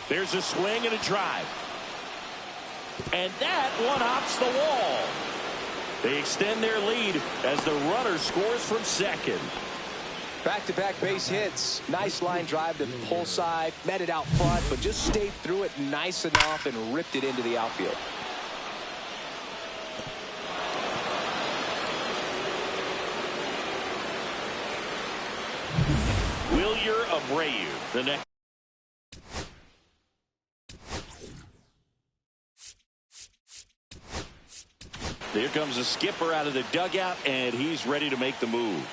There's a swing and a drive. And that one hops the wall. They extend their lead as the runner scores from second. Back-to-back base hits. Nice line drive to the pull side. Met it out front, but just stayed through it nice enough and ripped it into the outfield. Wilyer Abreu, the next. Here comes the skipper out of the dugout, and he's ready to make the move.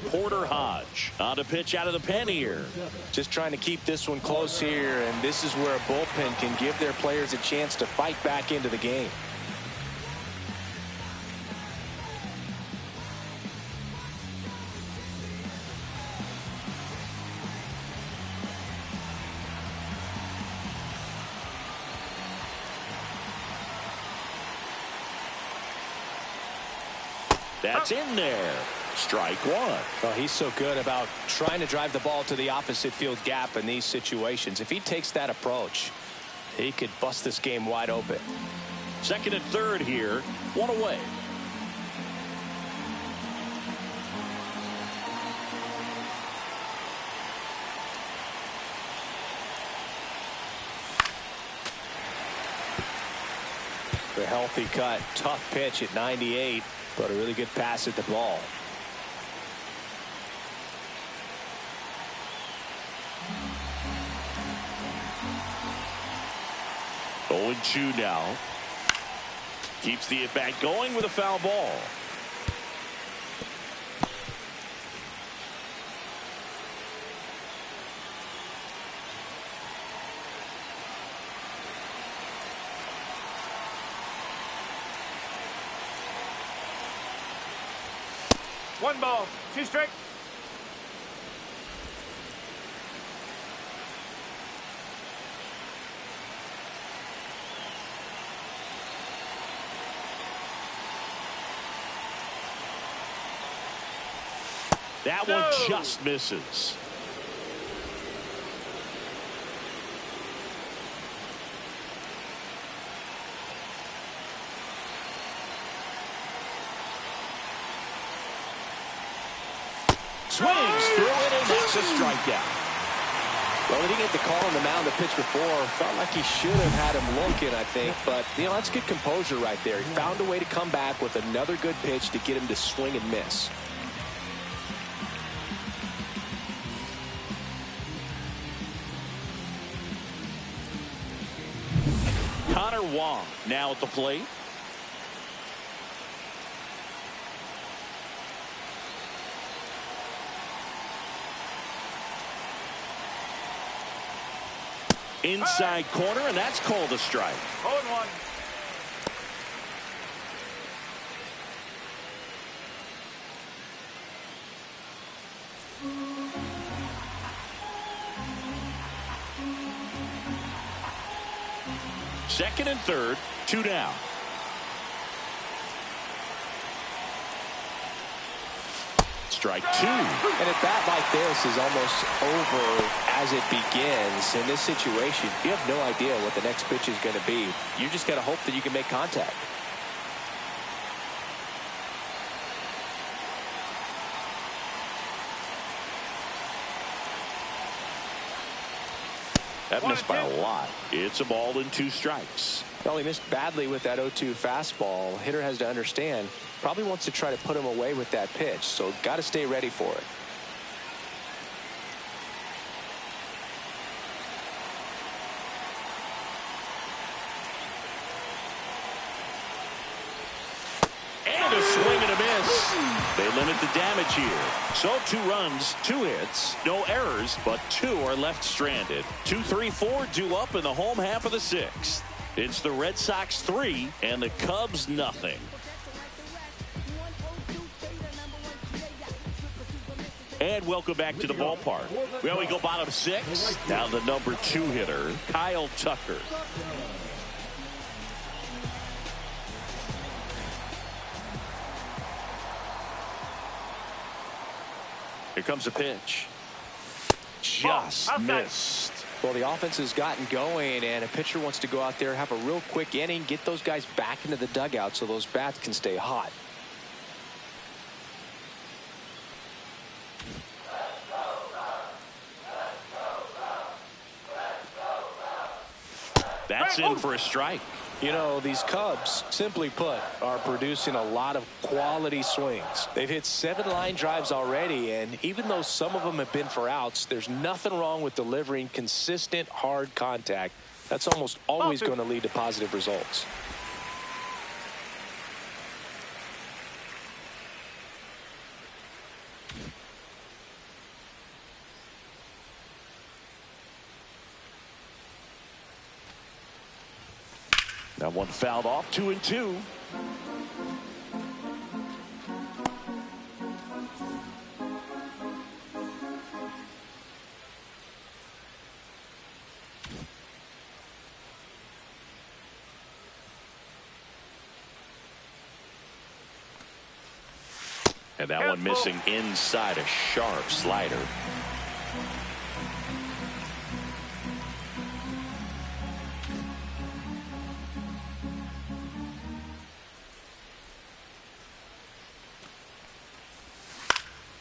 Porter Hodge on to pitch out of the pen here. Just trying to keep this one close here, and this is where a bullpen can give their players a chance to fight back into the game. That's in there. Strike one. Well, he's so good about trying to drive the ball to the opposite field gap in these situations. If he takes that approach, he could bust this game wide open. Second and third here. One away. The healthy cut. Tough pitch at 98, but a really good pass at the ball. Oh, 0-2 now. Keeps the at-bat going with a foul ball. One ball, 2 strikes. That one just misses. Swings through it, and that's a strikeout. Well, he didn't get the call on the mound the pitch before. Felt like he should have had him looking, I think. But, you know, that's good composure right there. He found a way to come back with another good pitch to get him to swing and miss. Connor Wong now at the plate. Inside corner, and that's called a strike. 0-1. Second and third, 2 down. Strike 2. And a bat like this is almost over as it begins. In this situation, you have no idea what the next pitch is going to be. You just got to hope that you can make contact. That missed by a lot. It's a ball and 2 strikes. Well, he missed badly with that 0-2 fastball. Hitter has to understand, probably wants to try to put him away with that pitch, so got to stay ready for it. And a swing and a miss. They limit the damage here. So 2 runs, 2 hits, no errors, but 2 are left stranded. 2-3-4 due up in the home half of the 6th. It's the Red Sox 3 and the Cubs nothing. And welcome back to the ballpark. Well, we go bottom 6. Now the number 2 hitter, Kyle Tucker. Here comes a pitch. Just missed. Well, the offense has gotten going, and a pitcher wants to go out there, have a real quick inning, get those guys back into the dugout so those bats can stay hot. That's in for a strike. You know, these Cubs, simply put, are producing a lot of quality swings. They've hit 7 line drives already, and even though some of them have been for outs, there's nothing wrong with delivering consistent, hard contact. That's almost always going to lead to positive results. That one fouled off, 2-2. And that one missing inside, a sharp slider.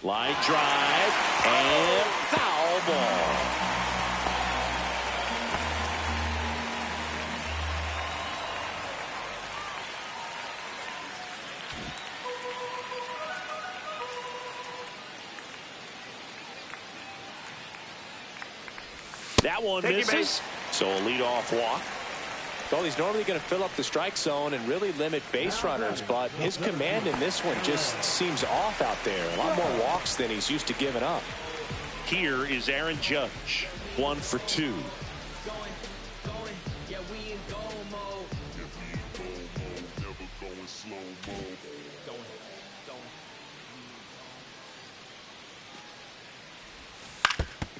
Line drive and foul ball. That one misses. So a leadoff walk. Well, he's normally going to fill up the strike zone and really limit base runners, but his command in this one just seems off out there. A lot more walks than he's used to giving up. Here is Aaron Judge, 1 for 2.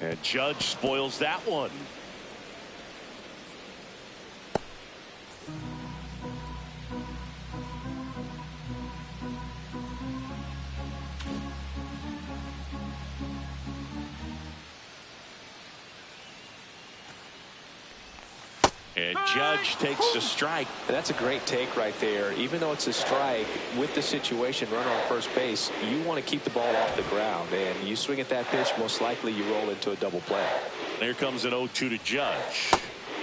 And Judge spoils that one. And Judge takes a strike. And that's a great take right there. Even though it's a strike, with the situation, runner on first base, you want to keep the ball off the ground. And you swing at that pitch, most likely you roll into a double play. There comes an 0-2 to Judge.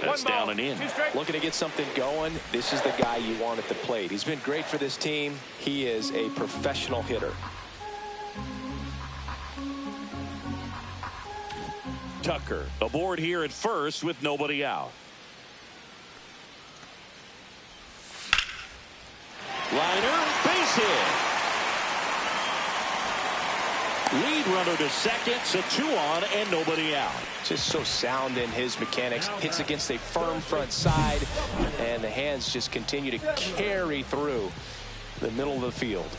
That's down and in. Looking to get something going. This is the guy you want at the plate. He's been great for this team. He is a professional hitter. Tucker aboard here at first with nobody out. Liner, base hit. Lead runner to second, so 2 on and nobody out. Just so sound in his mechanics. Hits against a firm front side, and the hands just continue to carry through the middle of the field.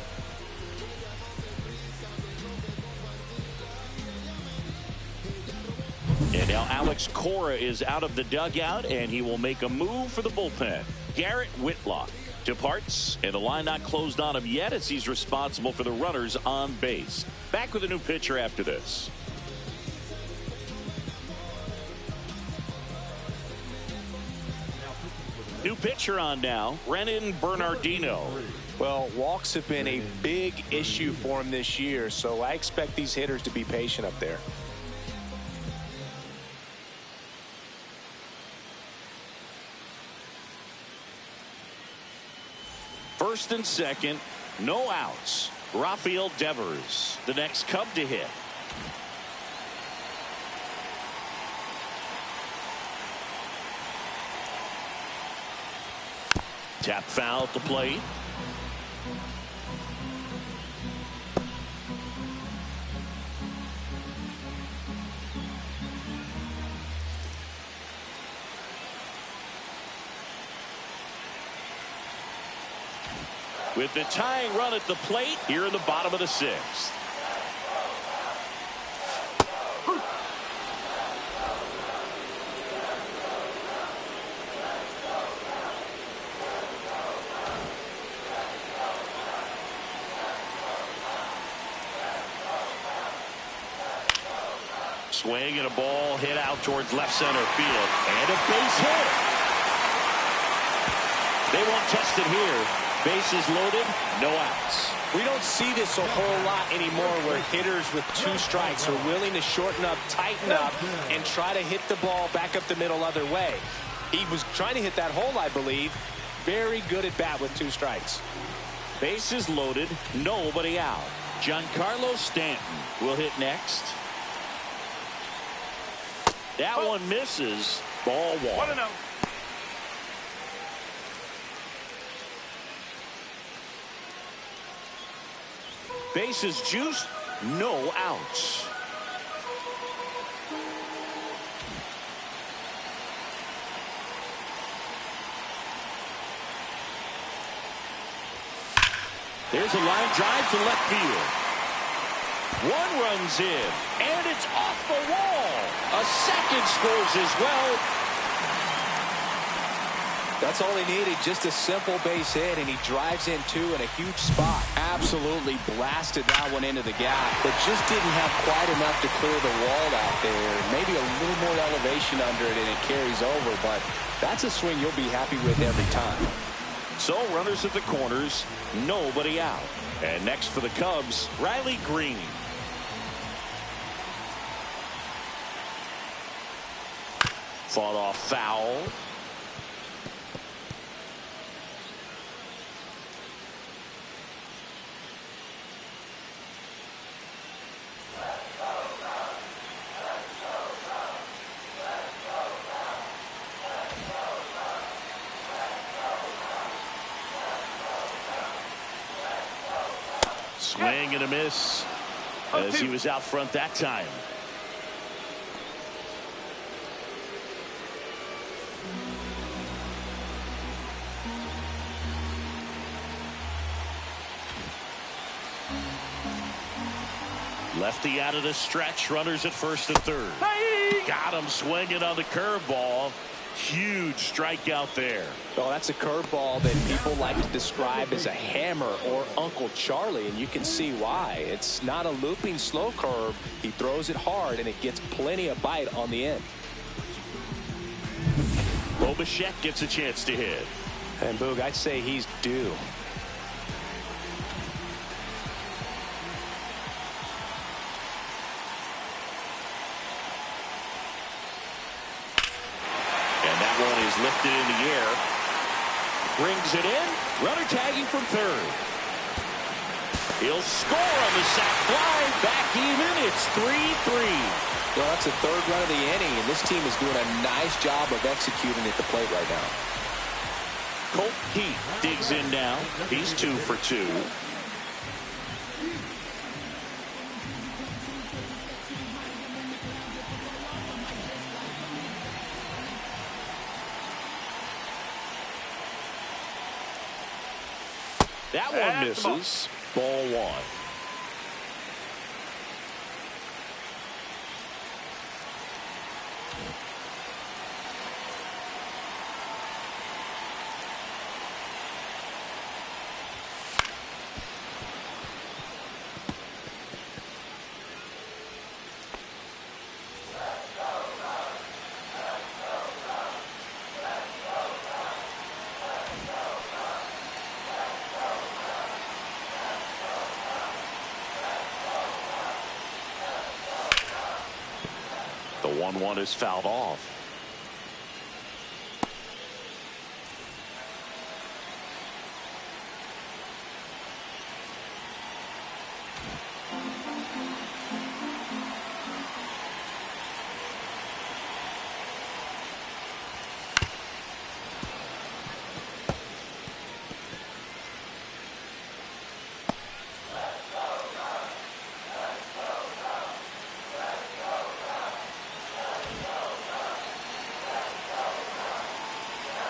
And now Alex Cora is out of the dugout, and he will make a move for the bullpen. Garrett Whitlock departs, and the line not closed on him yet as he's responsible for the runners on base. Back with a new pitcher after this. New pitcher on now, Brennan Bernardino. Well, walks have been a big issue for him this year, so I expect these hitters to be patient up there. First and second, no outs. Rafael Devers, the next Cub to hit. Tap foul at the plate. With the tying run at the plate here in the bottom of the 6th. Swing and a ball hit out towards left center field. And a base hit. They won't test it here. Bases loaded, no outs. We don't see this a whole lot anymore where hitters with 2 strikes are willing to shorten up, tighten up, and try to hit the ball back up the middle other way. He was trying to hit that hole, I believe. Very good at bat with 2 strikes. Bases loaded, nobody out. Giancarlo Stanton will hit next. That one misses. Ball 1. 1-0. Bases juiced, no outs. There's a line drive to left field. 1 runs in, and it's off the wall. A second scores as well. That's all he needed, just a simple base hit, and he drives in 2 in a huge spot. Absolutely blasted that one into the gap, but just didn't have quite enough to clear the wall out there. Maybe a little more elevation under it, and it carries over, but that's a swing you'll be happy with every time. So runners at the corners, nobody out. And next for the Cubs, Riley Green. Fought off foul. Swing and a miss as he was out front that time. Lefty out of the stretch, runners at first and third. Got him swinging on the curveball. Huge strikeout there. Oh, that's a curveball that people like to describe as a hammer or Uncle Charlie, and you can see why. It's not a looping slow curve. He throws it hard, and it gets plenty of bite on the end. Bo Bichette gets a chance to hit. And Boog, I'd say he's due. Lifted in the air. Brings it in. Runner tagging from third. He'll score on the sac fly. Back even. It's 3-3. Well, that's the 3rd run of the inning, and this team is doing a nice job of executing at the plate right now. Colt Heath digs in now. He's 2 for 2. That one misses. Ball one. The 1-1 is fouled off.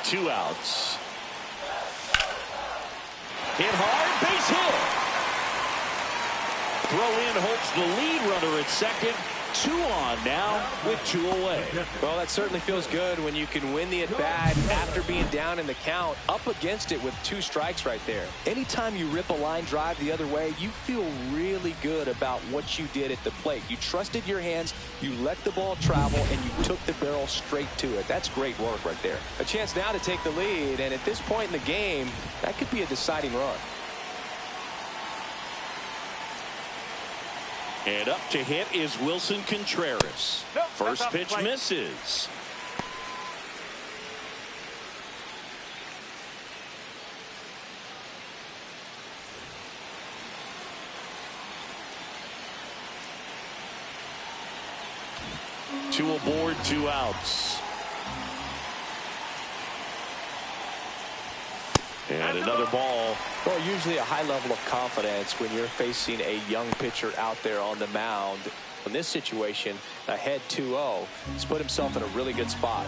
Two outs. Hit hard, base hit. Throw in hopes the lead runner at second. 2 on now with 2 away. Well, that certainly feels good when you can win the at-bat after being down in the count, up against it with 2 strikes right there. Anytime you rip a line drive the other way, you feel really good about what you did at the plate. You trusted your hands, you let the ball travel, and you took the barrel straight to it. That's great work right there. A chance now to take the lead, and at this point in the game, that could be a deciding run. And up to hit is Wilson Contreras. First pitch misses. Two aboard, 2 outs. And another ball. Well, usually a high level of confidence when you're facing a young pitcher out there on the mound. In this situation, ahead 2-0, he's put himself in a really good spot.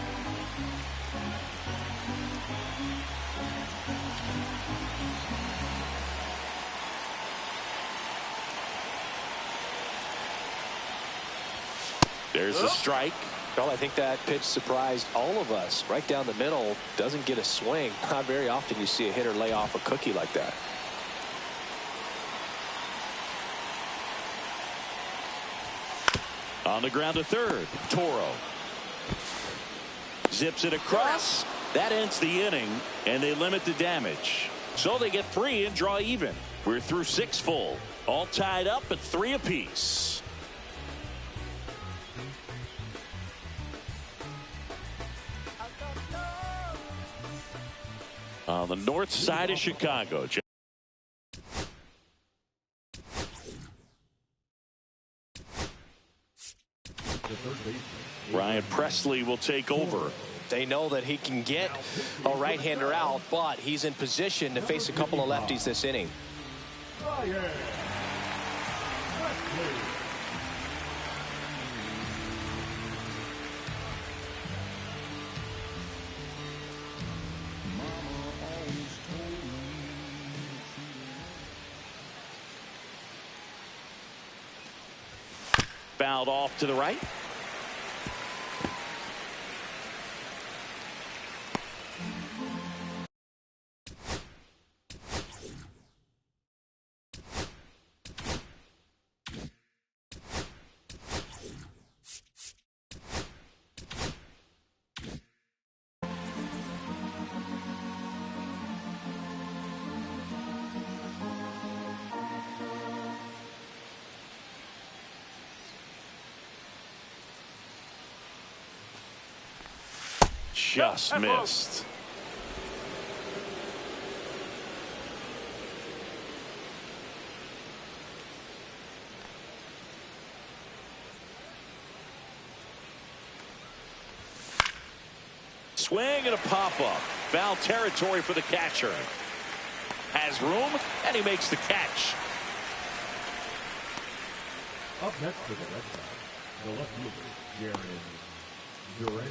There's a strike. Well, I think that pitch surprised all of us. Right down the middle, doesn't get a swing. Not very often you see a hitter lay off a cookie like that. On the ground to third, Toro. Zips it across. That ends the inning, and they limit the damage. So they get 3 and draw even. We're through 6 full. All tied up at 3 apiece. On the north side of Chicago. Ryan Presley will take over. They know that he can get a right-hander out, but he's in position to face a couple of lefties this inning. Fouled off to the right. Just missed. Swing and a pop-up. Foul territory for the catcher. Has room, and he makes the catch. Up next for the Red Sox, the left fielder, Jaron Duran.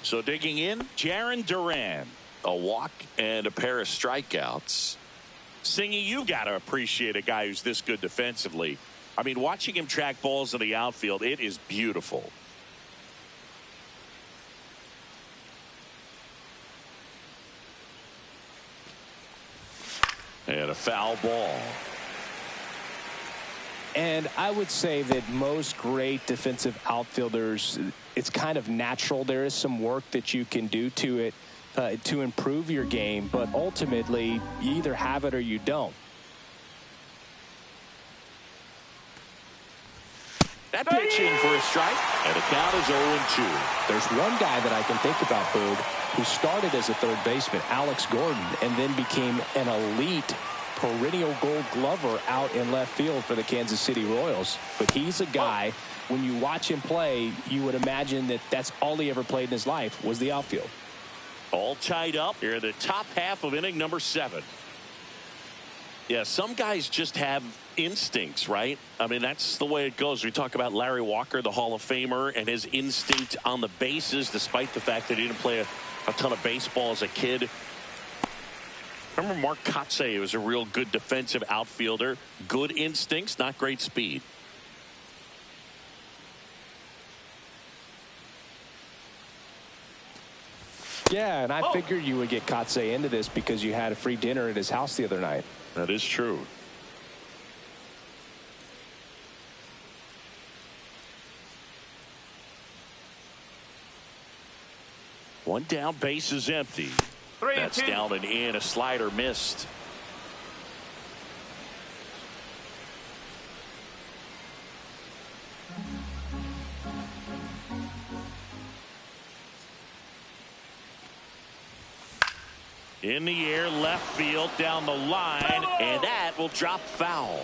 So digging in, Jaron Duran. A walk and a pair of strikeouts. Singy, you got to appreciate a guy who's this good defensively. I mean, watching him track balls in the outfield, it is beautiful. And a foul ball. And I would say that most great defensive outfielders, it's kind of natural. There is some work that you can do to it to improve your game, but ultimately you either have it or you don't. That pitch in for a strike, and the count is 0-2. There's one guy that I can think about, Boog, who started as a third baseman, Alex Gordon, and then became an elite perennial Gold Glover out in left field for the Kansas City Royals. But he's a guy, when you watch him play, you would imagine that that's all he ever played in his life was the outfield. All tied up here in the top half of inning number 7. Yeah, some guys just have instincts, right? I mean, that's the way it goes. We talk about Larry Walker, the Hall of Famer, and his instinct on the bases, despite the fact that he didn't play a ton of baseball as a kid. Remember Mark Kotsay was a real good defensive outfielder. Good instincts, not great speed. Yeah, and I figured you would get Kotsay into this because you had a free dinner at his house the other night. That is true. One down, base is empty. That's down and in. A slider missed. In the air, left field, down the line, and that will drop foul.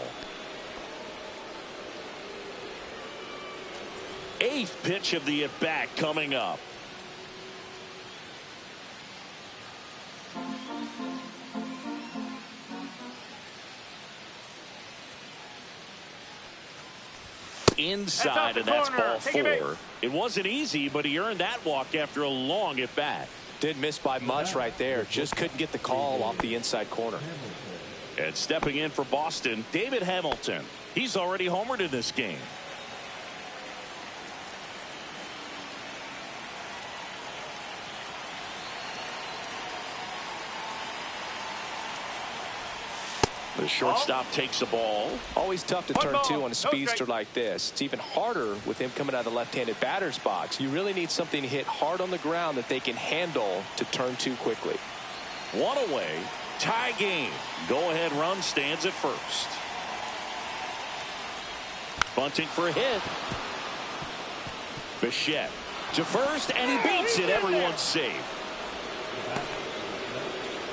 8th pitch of the at-bat coming up. Inside, and that's ball 4. It wasn't easy, but he earned that walk after a long at-bat. Did miss by much right there. Just couldn't get the call off the inside corner. And stepping in for Boston, David Hamilton. He's already homered in this game. The shortstop takes the ball. Always tough to turn two on a speedster like this. It's even harder with him coming out of the left-handed batter's box. You really need something to hit hard on the ground that they can handle to turn two quickly. One away. Tie game. Go-ahead run stands at first. Bunting for a hit. Bichette to first, and he beats it. Everyone's safe.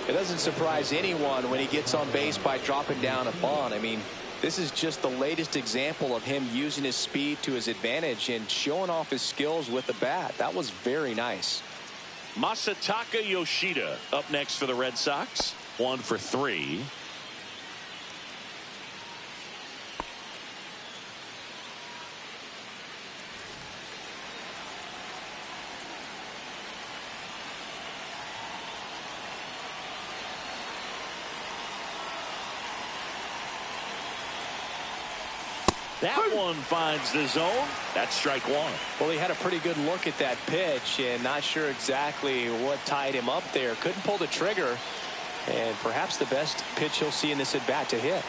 It doesn't surprise anyone when he gets on base by dropping down a bunt. I mean, this is just the latest example of him using his speed to his advantage and showing off his skills with the bat. That was very nice. Masataka Yoshida up next for the Red Sox. 1 for 3. That one finds the zone. That's strike 1. Well, he had a pretty good look at that pitch and not sure exactly what tied him up there. Couldn't pull the trigger, and perhaps the best pitch he'll see in this at bat to hit.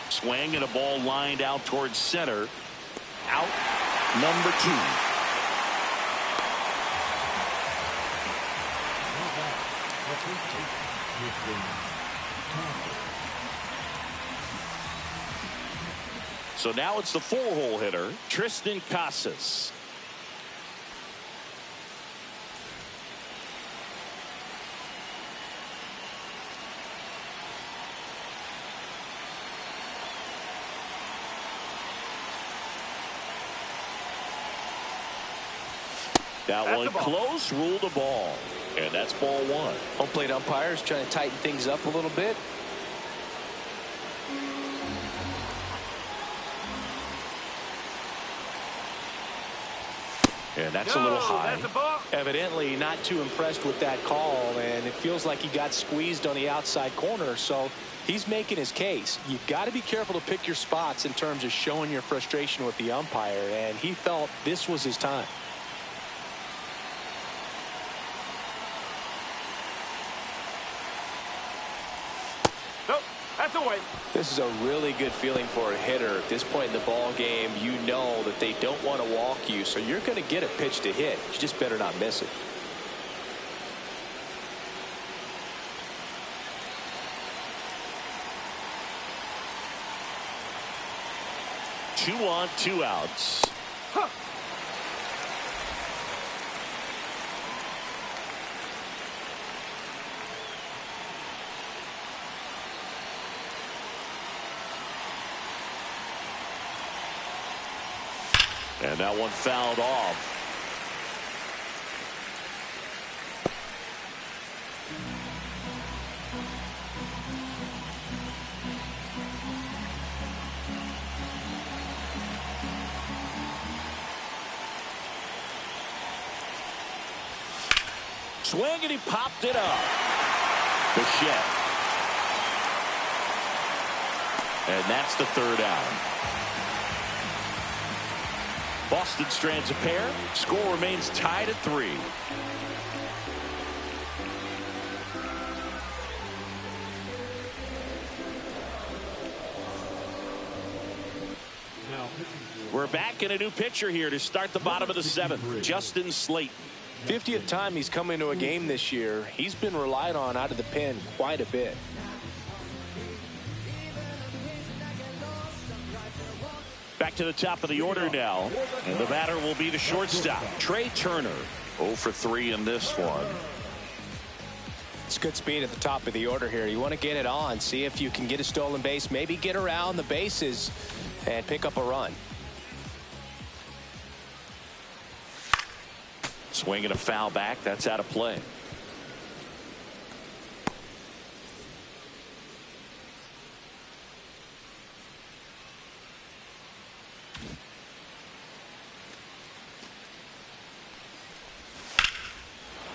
Swing and a ball lined out towards center. Out number 2. So now it's the 4-hole hitter, Tristan Casas. That one close, ruled a ball. And that's ball 1. Home plate umpires trying to tighten things up a little bit. And that's a little high. That's a ball. Evidently not too impressed with that call, and it feels like he got squeezed on the outside corner, so he's making his case. You've got to be careful to pick your spots in terms of showing your frustration with the umpire, and he felt this was his time. Nope, that's a win. This is a really good feeling for a hitter. At this point in the ball game, you know that they don't want to walk you, so you're going to get a pitch to hit. You just better not miss it. Two on, 2 outs. Huh. And that one fouled off. Swing, and he popped it up. Bichette. And that's the 3rd out. Boston strands a pair. Score remains tied at 3. We're back in a new pitcher here to start the bottom of the 7th. Justin Slayton. 50th time he's come into a game this year. He's been relied on out of the pen quite a bit. Back to the top of the order now. And the batter will be the shortstop, Trey Turner. 0 for 3 in this one. It's good speed at the top of the order here. You want to get it on, see if you can get a stolen base, maybe get around the bases and pick up a run. Swing and a foul back. That's out of play.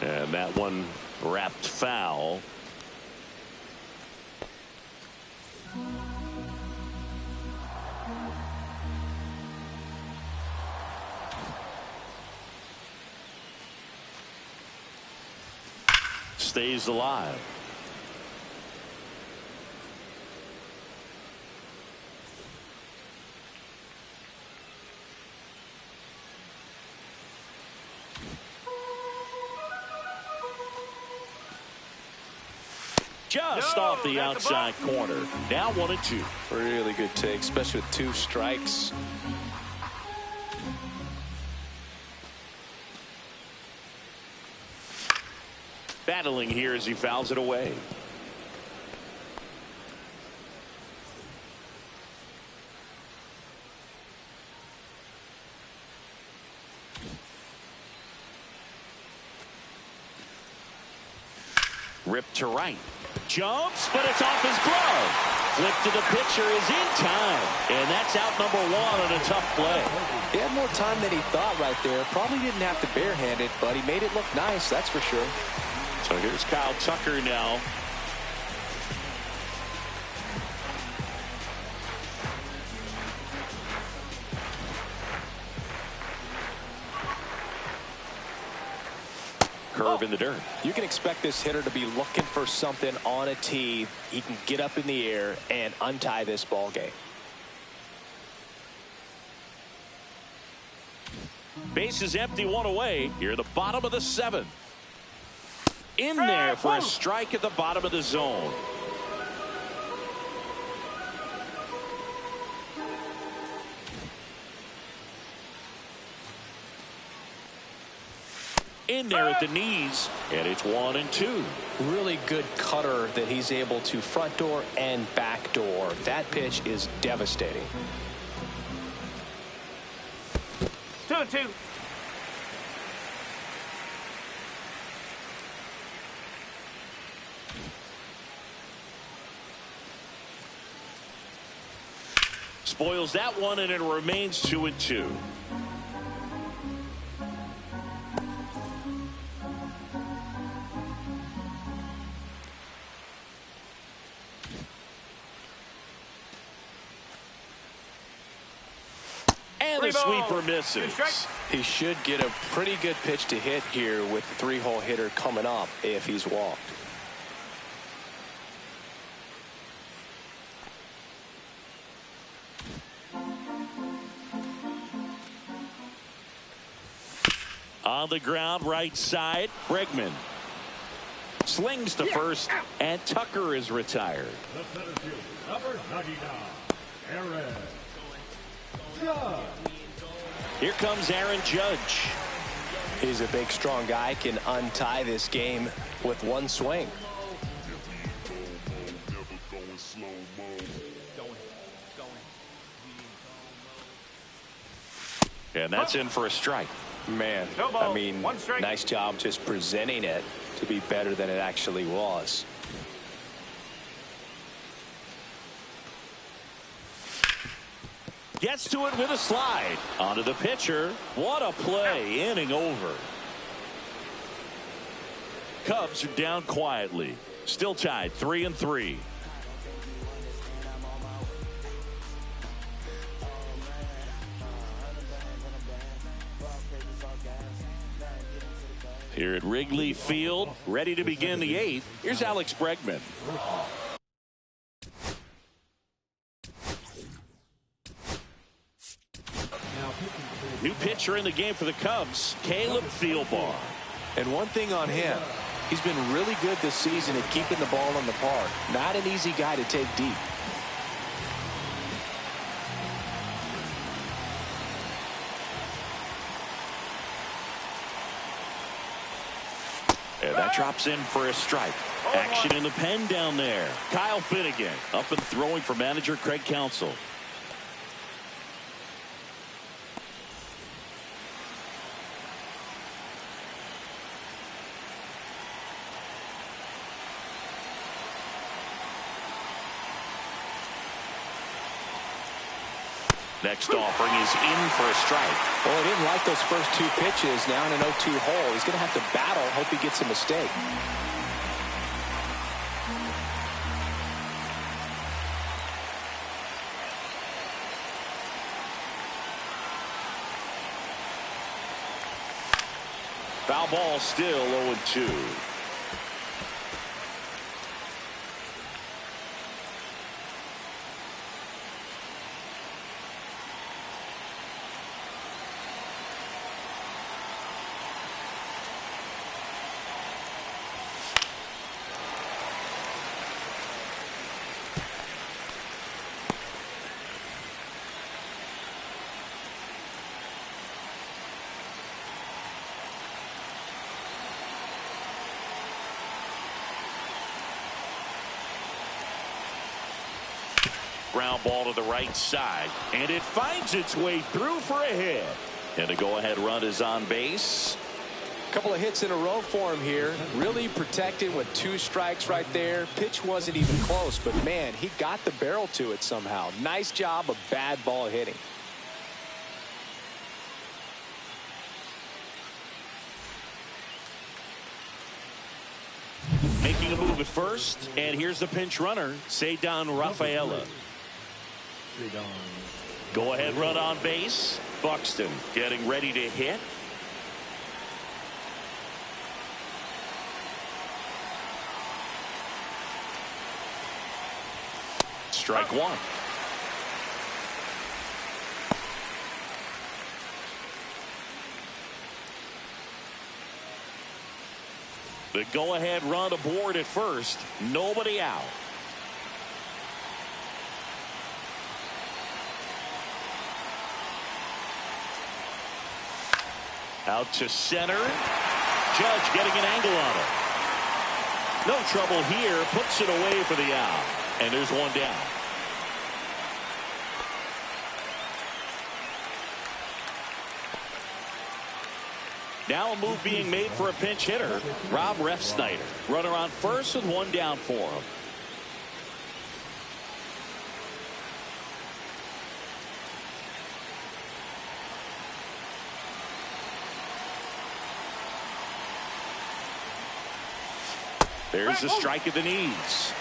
And that one wrapped foul. Stays alive. Just off the outside corner. Now 1-2. Really good take, especially with 2 strikes. Battling here as he fouls it away. Ripped to right. Jumps, but it's off his glove. Flip to the pitcher is in time. And that's out number 1 on a tough play. He had more time than he thought right there. Probably didn't have to barehand it, but he made it look nice, that's for sure. So here's Kyle Tucker now. Curve in the dirt. You can expect this hitter to be looking for something on a tee. He can get up in the air and untie this ball game. Base is empty, 1 away. Here, the bottom of the 7th. In there for a strike at the bottom of the zone. In there at the knees, and it's 1-2. Really good cutter that he's able to front door and back door. That pitch is devastating. 2-2. Spoils that one, and it remains 2-2. the 3 balls. sweeper 2 misses. strikes. He should get a pretty good pitch to hit here with the 3-hole hitter coming up if he's walked. On the ground, right side, Bregman slings to first, and Tucker is retired. The center fielder, number 99, Aaron Judge. Here comes Aaron Judge. He's a big, strong guy, can untie this game with one swing. And that's in for a strike. Man, No ball. I mean, 1 strike. nice job just presenting it to be better than it actually was. Gets to it with a slide. Onto the pitcher. What a play. Inning over. Cubs are down quietly. Still tied 3-3. Here at Wrigley Field, ready to begin the 8th. Here's Alex Bregman. New pitcher in the game for the Cubs, Caleb Thielbar. And one thing on him, he's been really good this season at keeping the ball in the park. Not an easy guy to take deep. And that drops in for a strike. Action in the pen down there. Kyle Finnegan up and throwing for manager Craig Counsell. Next offering is in for a strike. Well, he didn't like those first 2 pitches. Now in an 0-2 hole, he's going to have to battle. Hope he gets a mistake. Foul ball, still 0-2. Ground ball to the right side, and it finds its way through for a hit. And a go-ahead run is on base. A couple of hits in a row for him here. Really protected with 2 strikes right there. Pitch wasn't even close, but man, he got the barrel to it somehow. Nice job of bad ball hitting. Making a move at first, and here's the pinch runner, Cedar Rafaela. Go ahead run on base. Buxton getting ready to hit. Strike 1. The go-ahead run aboard at first. Nobody out. Out to center. Judge getting an angle on it. No trouble here. Puts it away for the out. And there's one down. Now a move being made for a pinch hitter, Rob Refsnyder. Runner on first with 1 down for him. There's the strike at the knees.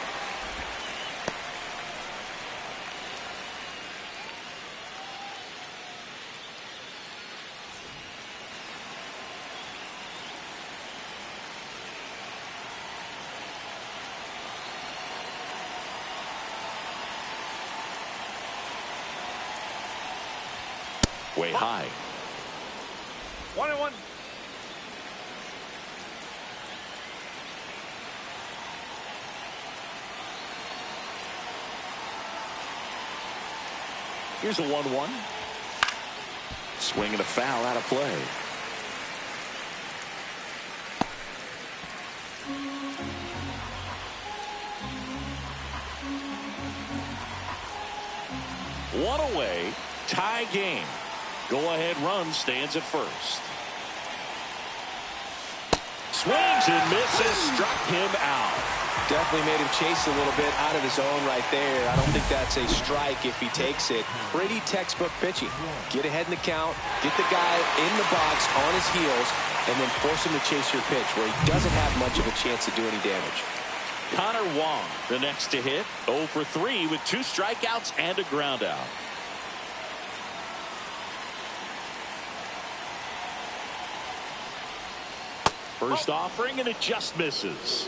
Way high. 1-1. Here's a 1-1. Swing and a foul out of play. One away. Tie game. Go-ahead run stands at first. Swings and misses. Struck him out. Definitely made him chase a little bit out of his own right there. I don't think that's a strike if he takes it. Pretty textbook pitching. Get ahead in the count, get the guy in the box on his heels, and then force him to chase your pitch where he doesn't have much of a chance to do any damage. Connor Wong, the next to hit, 0 for 3 with 2 strikeouts and a ground out. First offering, and it just misses.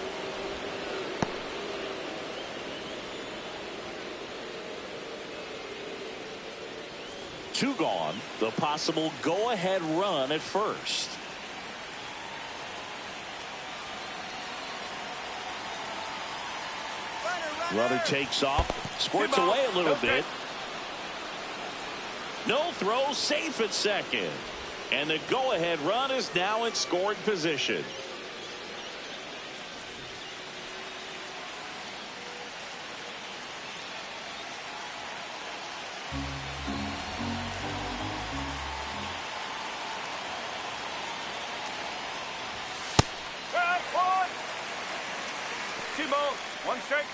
Two gone. The possible go-ahead run at first. Runner takes off, squirts away a little bit. No throw, safe at second. And the go-ahead run is now in scoring position. Two balls, one strike.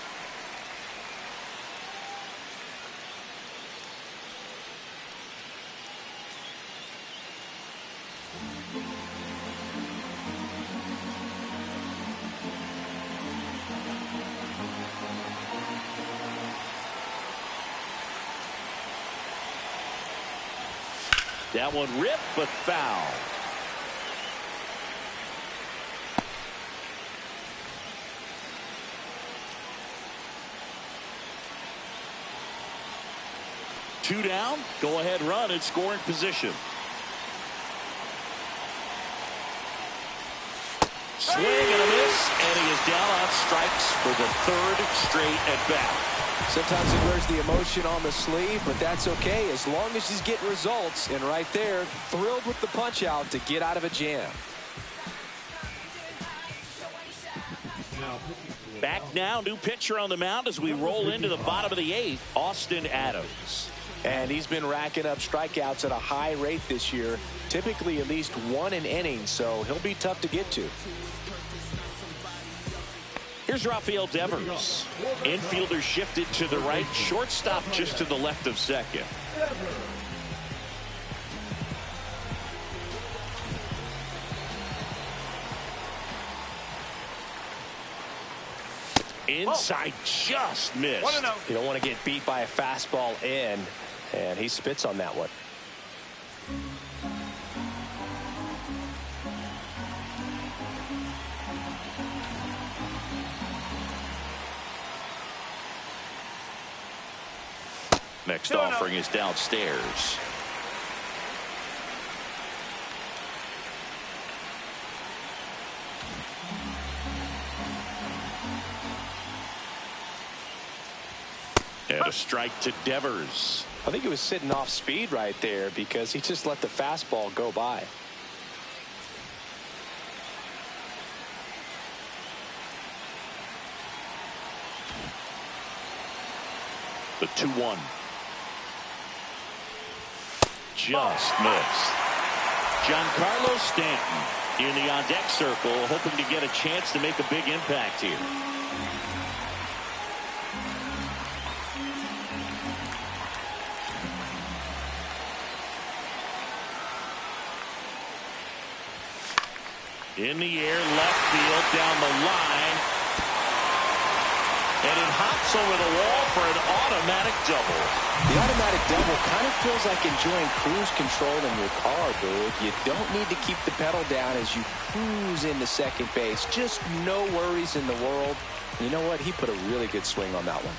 That one ripped, but foul. Two down, go-ahead run in scoring position. Swing and a miss, and he is down on strikes for the 3rd straight at bat. Sometimes he wears the emotion on the sleeve, but that's okay as long as he's getting results. And right there, thrilled with the punch out to get out of a jam. Back now, new pitcher on the mound as we roll into the bottom of the 8th, Austin Adams. And he's been racking up strikeouts at a high rate this year, typically at least 1 an inning, so he'll be tough to get to. Here's Rafael Devers. Infielder shifted to the right, shortstop just to the left of second. Inside, just missed. 1-0. You don't want to get beat by a fastball in, and he spits on that one. Next offering is downstairs. And a strike to Devers. I think he was sitting off speed right there because he just let the fastball go by. The 2-1. Just missed. Giancarlo Stanton in the on-deck circle, hoping to get a chance to make a big impact here. In the air, left field, down the line. And it hops over the wall for an automatic double. The automatic double kind of feels like enjoying cruise control in your car, dude. You don't need to keep the pedal down as you cruise into second base. Just no worries in the world. You know what? He put a really good swing on that one.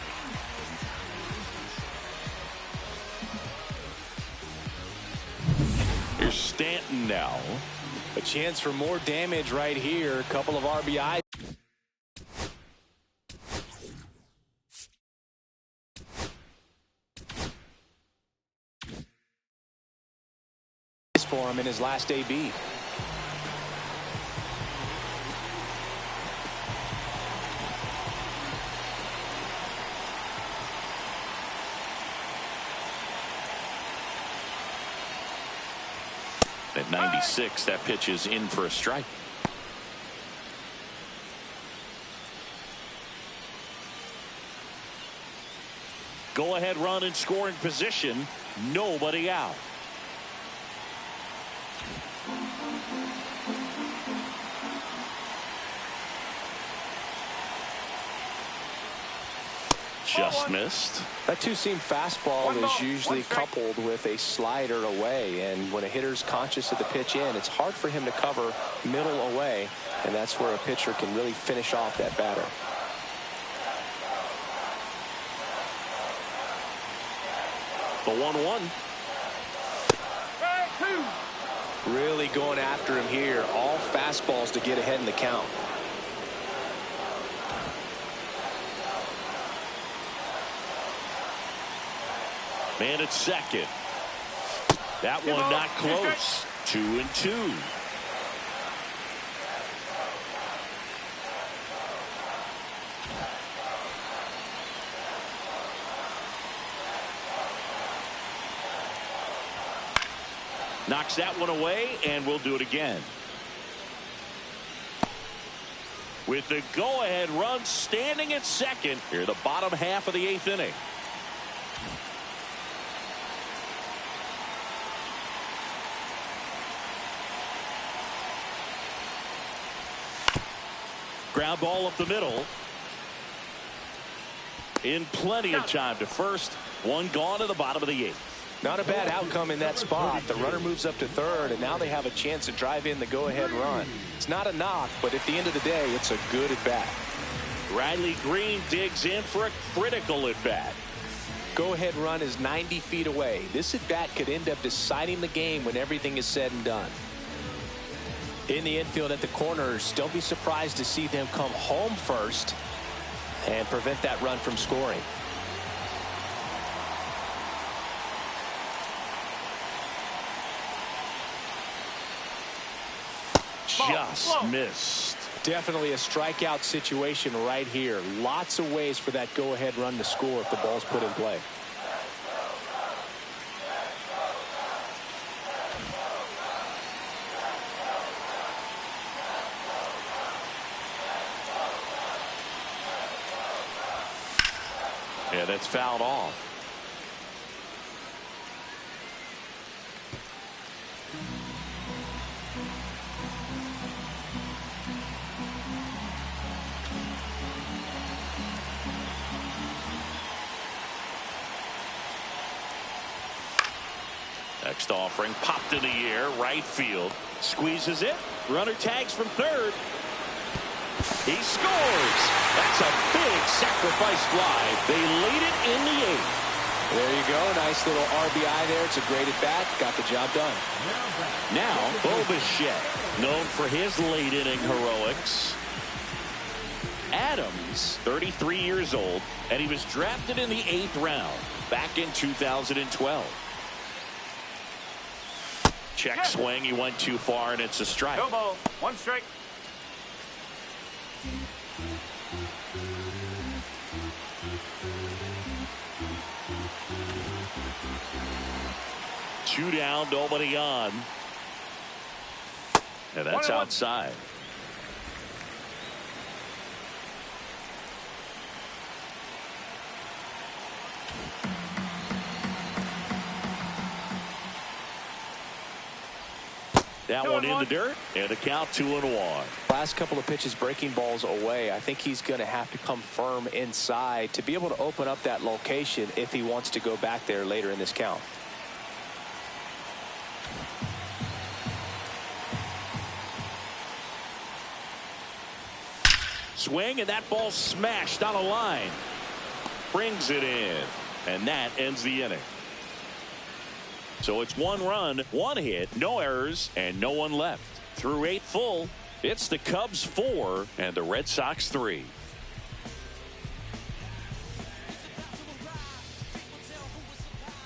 1 now. A chance for more damage right here. A couple of RBIs. For him in his last AB. At 96, that pitch is in for a strike. Go ahead run in scoring position. Nobody out. Just missed. That two-seam fastball is usually coupled with a slider away, and when a hitter's conscious of the pitch in, it's hard for him to cover middle away, and that's where a pitcher can really finish off that batter. The 1-1. Really going after him here. All fastballs to get ahead in the count. Man at second. That one not close. 2-2. Knocks that one away, and we'll do it again. With the go-ahead run standing at second here, the bottom half of the 8th inning. Ground ball up the middle. In plenty of time to first. One gone to the bottom of the 8th. Not a bad outcome in that spot. The runner moves up to third, and now they have a chance to drive in the go-ahead run. It's not a knock, but at the end of the day, it's a good at-bat. Riley Green digs in for a critical at-bat. Go-ahead run is 90 feet away. This at-bat could end up deciding the game when everything is said and done. In the infield at the corners, don't be surprised to see them come home first and prevent that run from scoring. Just missed. Definitely a strikeout situation right here. Lots of ways for that go-ahead run to score if the ball's put in play. Yeah, that's fouled off. Next offering popped in the air, right field. Squeezes it. Runner tags from third. He scores. That's a big sacrifice fly. They lead it in the 8th. There you go. Nice little RBI there. It's a great at bat. Got the job done. Now, Bo Bichette, known for his late inning heroics. Adams, 33 years old, and he was drafted in the 8th round back in 2012. Check swing. He went too far, and it's a strike. No ball. 1 strike. Two down, nobody on. And that's outside. That one in the dirt, and the count 2-1. Last couple of pitches breaking balls away. I think he's going to have to come firm inside to be able to open up that location if he wants to go back there later in this count. Swing, and that ball smashed on a line. Brings it in, and that ends the inning. So it's 1 run, 1 hit, no errors, and no one left. Through 8 full, it's the Cubs 4 and the Red Sox 3.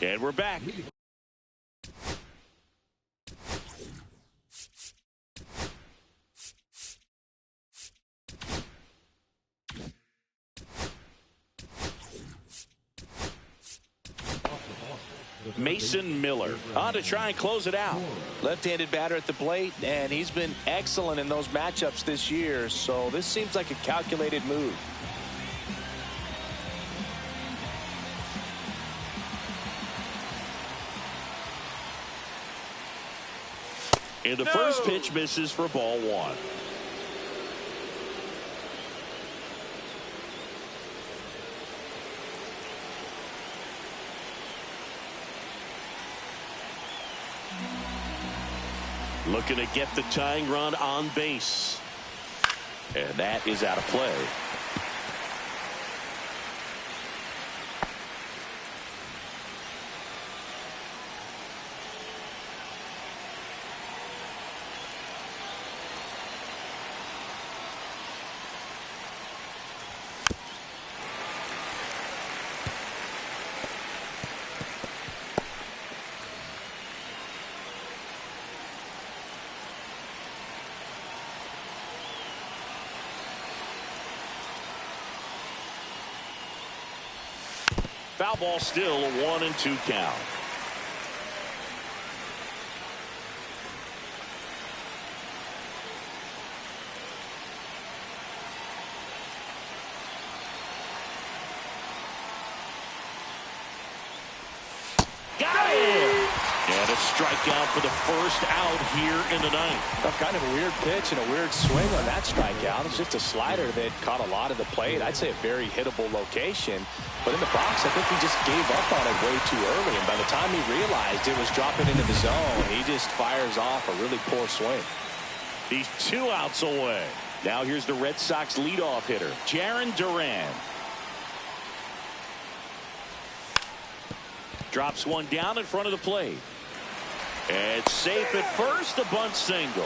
And we're back. Mason Miller on to try and close it out. Left-handed batter at the plate, and he's been excellent in those matchups this year, so this seems like a calculated move. And the first pitch misses for ball 1. Looking to get the tying run on base. And that is out of play. Foul ball, still a 1-2 count. Got it! And a strikeout for the first out here in the ninth. Kind of a weird pitch and a weird swing on that strikeout. It's just a slider that caught a lot of the plate. I'd say a very hittable location. But in the box, I think he just gave up on it way too early. And by the time he realized it was dropping into the zone, he just fires off a really poor swing. He's 2 outs away. Now here's the Red Sox leadoff hitter, Jarren Duran. Drops one down in front of the plate. It's safe at first, a bunt single.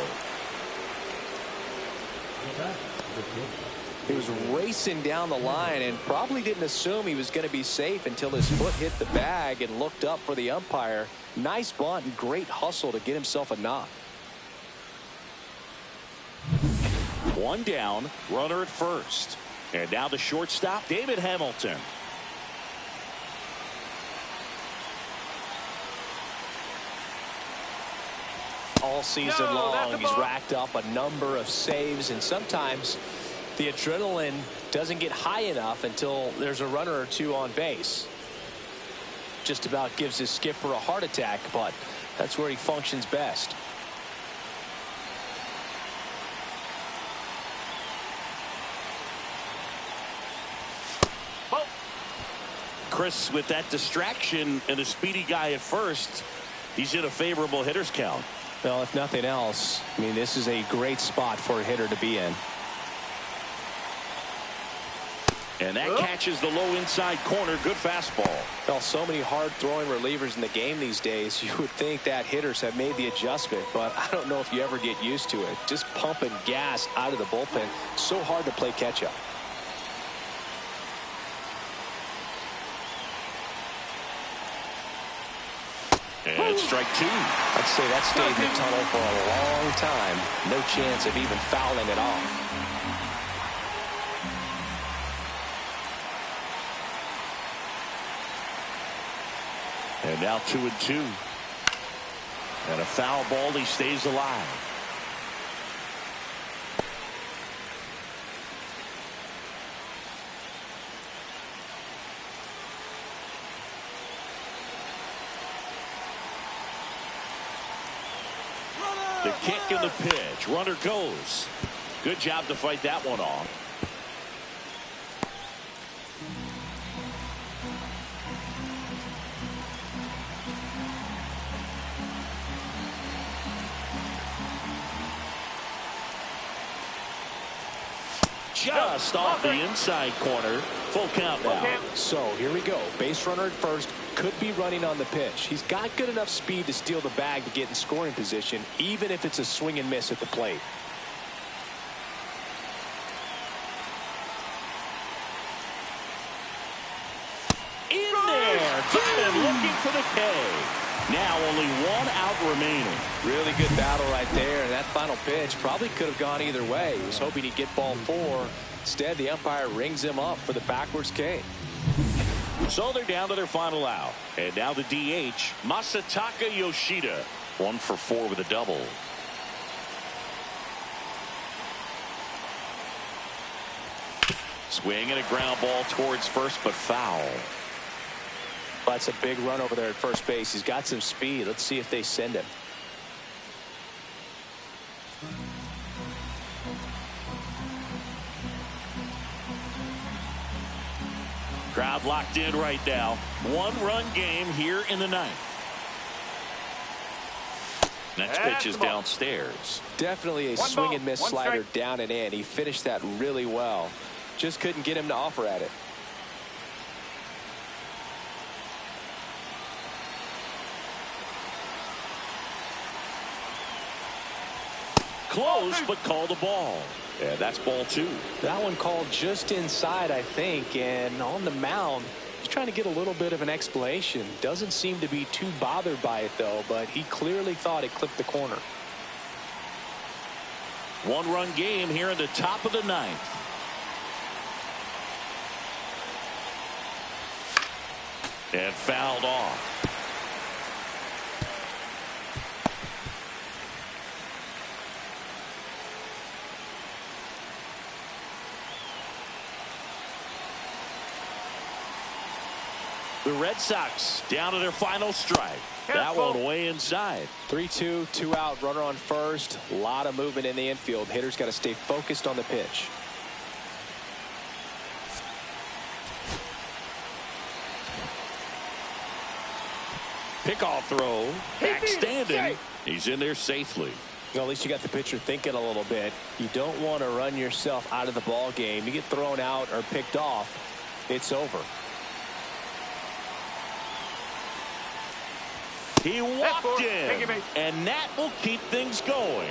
He was racing down the line and probably didn't assume he was going to be safe until his foot hit the bag and looked up for the umpire. Nice bunt and great hustle to get himself a knock. 1 down, runner at first. And now the shortstop, David Hamilton. All season long, he's racked up a number of saves, and sometimes the adrenaline doesn't get high enough until there's a runner or two on base. Just about gives his skipper a heart attack, but that's where he functions best. Chris, with that distraction and a speedy guy at first, he's in a favorable hitter's count. Well, if nothing else, I mean, this is a great spot for a hitter to be in. And that catches the low inside corner. Good fastball. Well, so many hard-throwing relievers in the game these days, you would think that hitters have made the adjustment, but I don't know if you ever get used to it. Just pumping gas out of the bullpen, so hard to play catch-up. And strike 2. I'd say that stayed in the tunnel for a long time. No chance of even fouling it off. And now 2-2. And a foul ball. He stays alive. The kick and the pitch. Runner goes. Good job to fight that one off. just off the inside corner. Full count now. So here we go. Base runner at first. Could be running on the pitch. He's got good enough speed to steal the bag to get in scoring position, even if it's a swing and miss at the plate. In there. Got him looking for the K. Now only one out remaining. Really good battle right there. And that final pitch probably could have gone either way. He was hoping he'd get ball 4. Instead, the umpire rings him up for the backwards K. So they're down to their final out. And now the DH, Masataka Yoshida. 1 for 4 with a double. Swing and a ground ball towards first, but foul. That's a big run over there at first base. He's got some speed. Let's see if they send him. Crowd locked in right now. 1-run game here in the 9th. Next pitch is downstairs. Definitely a swing and miss slider down and in. He finished that really well. Just couldn't get him to offer at it. Close, but called the ball. Yeah, that's ball 2. That one called just inside, I think, and on the mound, he's trying to get a little bit of an explanation. Doesn't seem to be too bothered by it, though, but he clearly thought it clipped the corner. 1-run game here in the top of the 9th. And fouled off. The Red Sox down to their final strike. That one way inside. 3-2, 2 out, runner on first. A lot of movement in the infield. Hitter's got to stay focused on the pitch. Pickoff throw. Back standing. He's in there safely. Well, at least you got the pitcher thinking a little bit. You don't want to run yourself out of the ball game. You get thrown out or picked off, it's over. He walked in, and that will keep things going.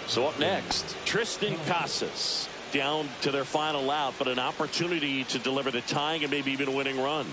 So up next, Tristan Casas down to their final out, but an opportunity to deliver the tying and maybe even a winning run.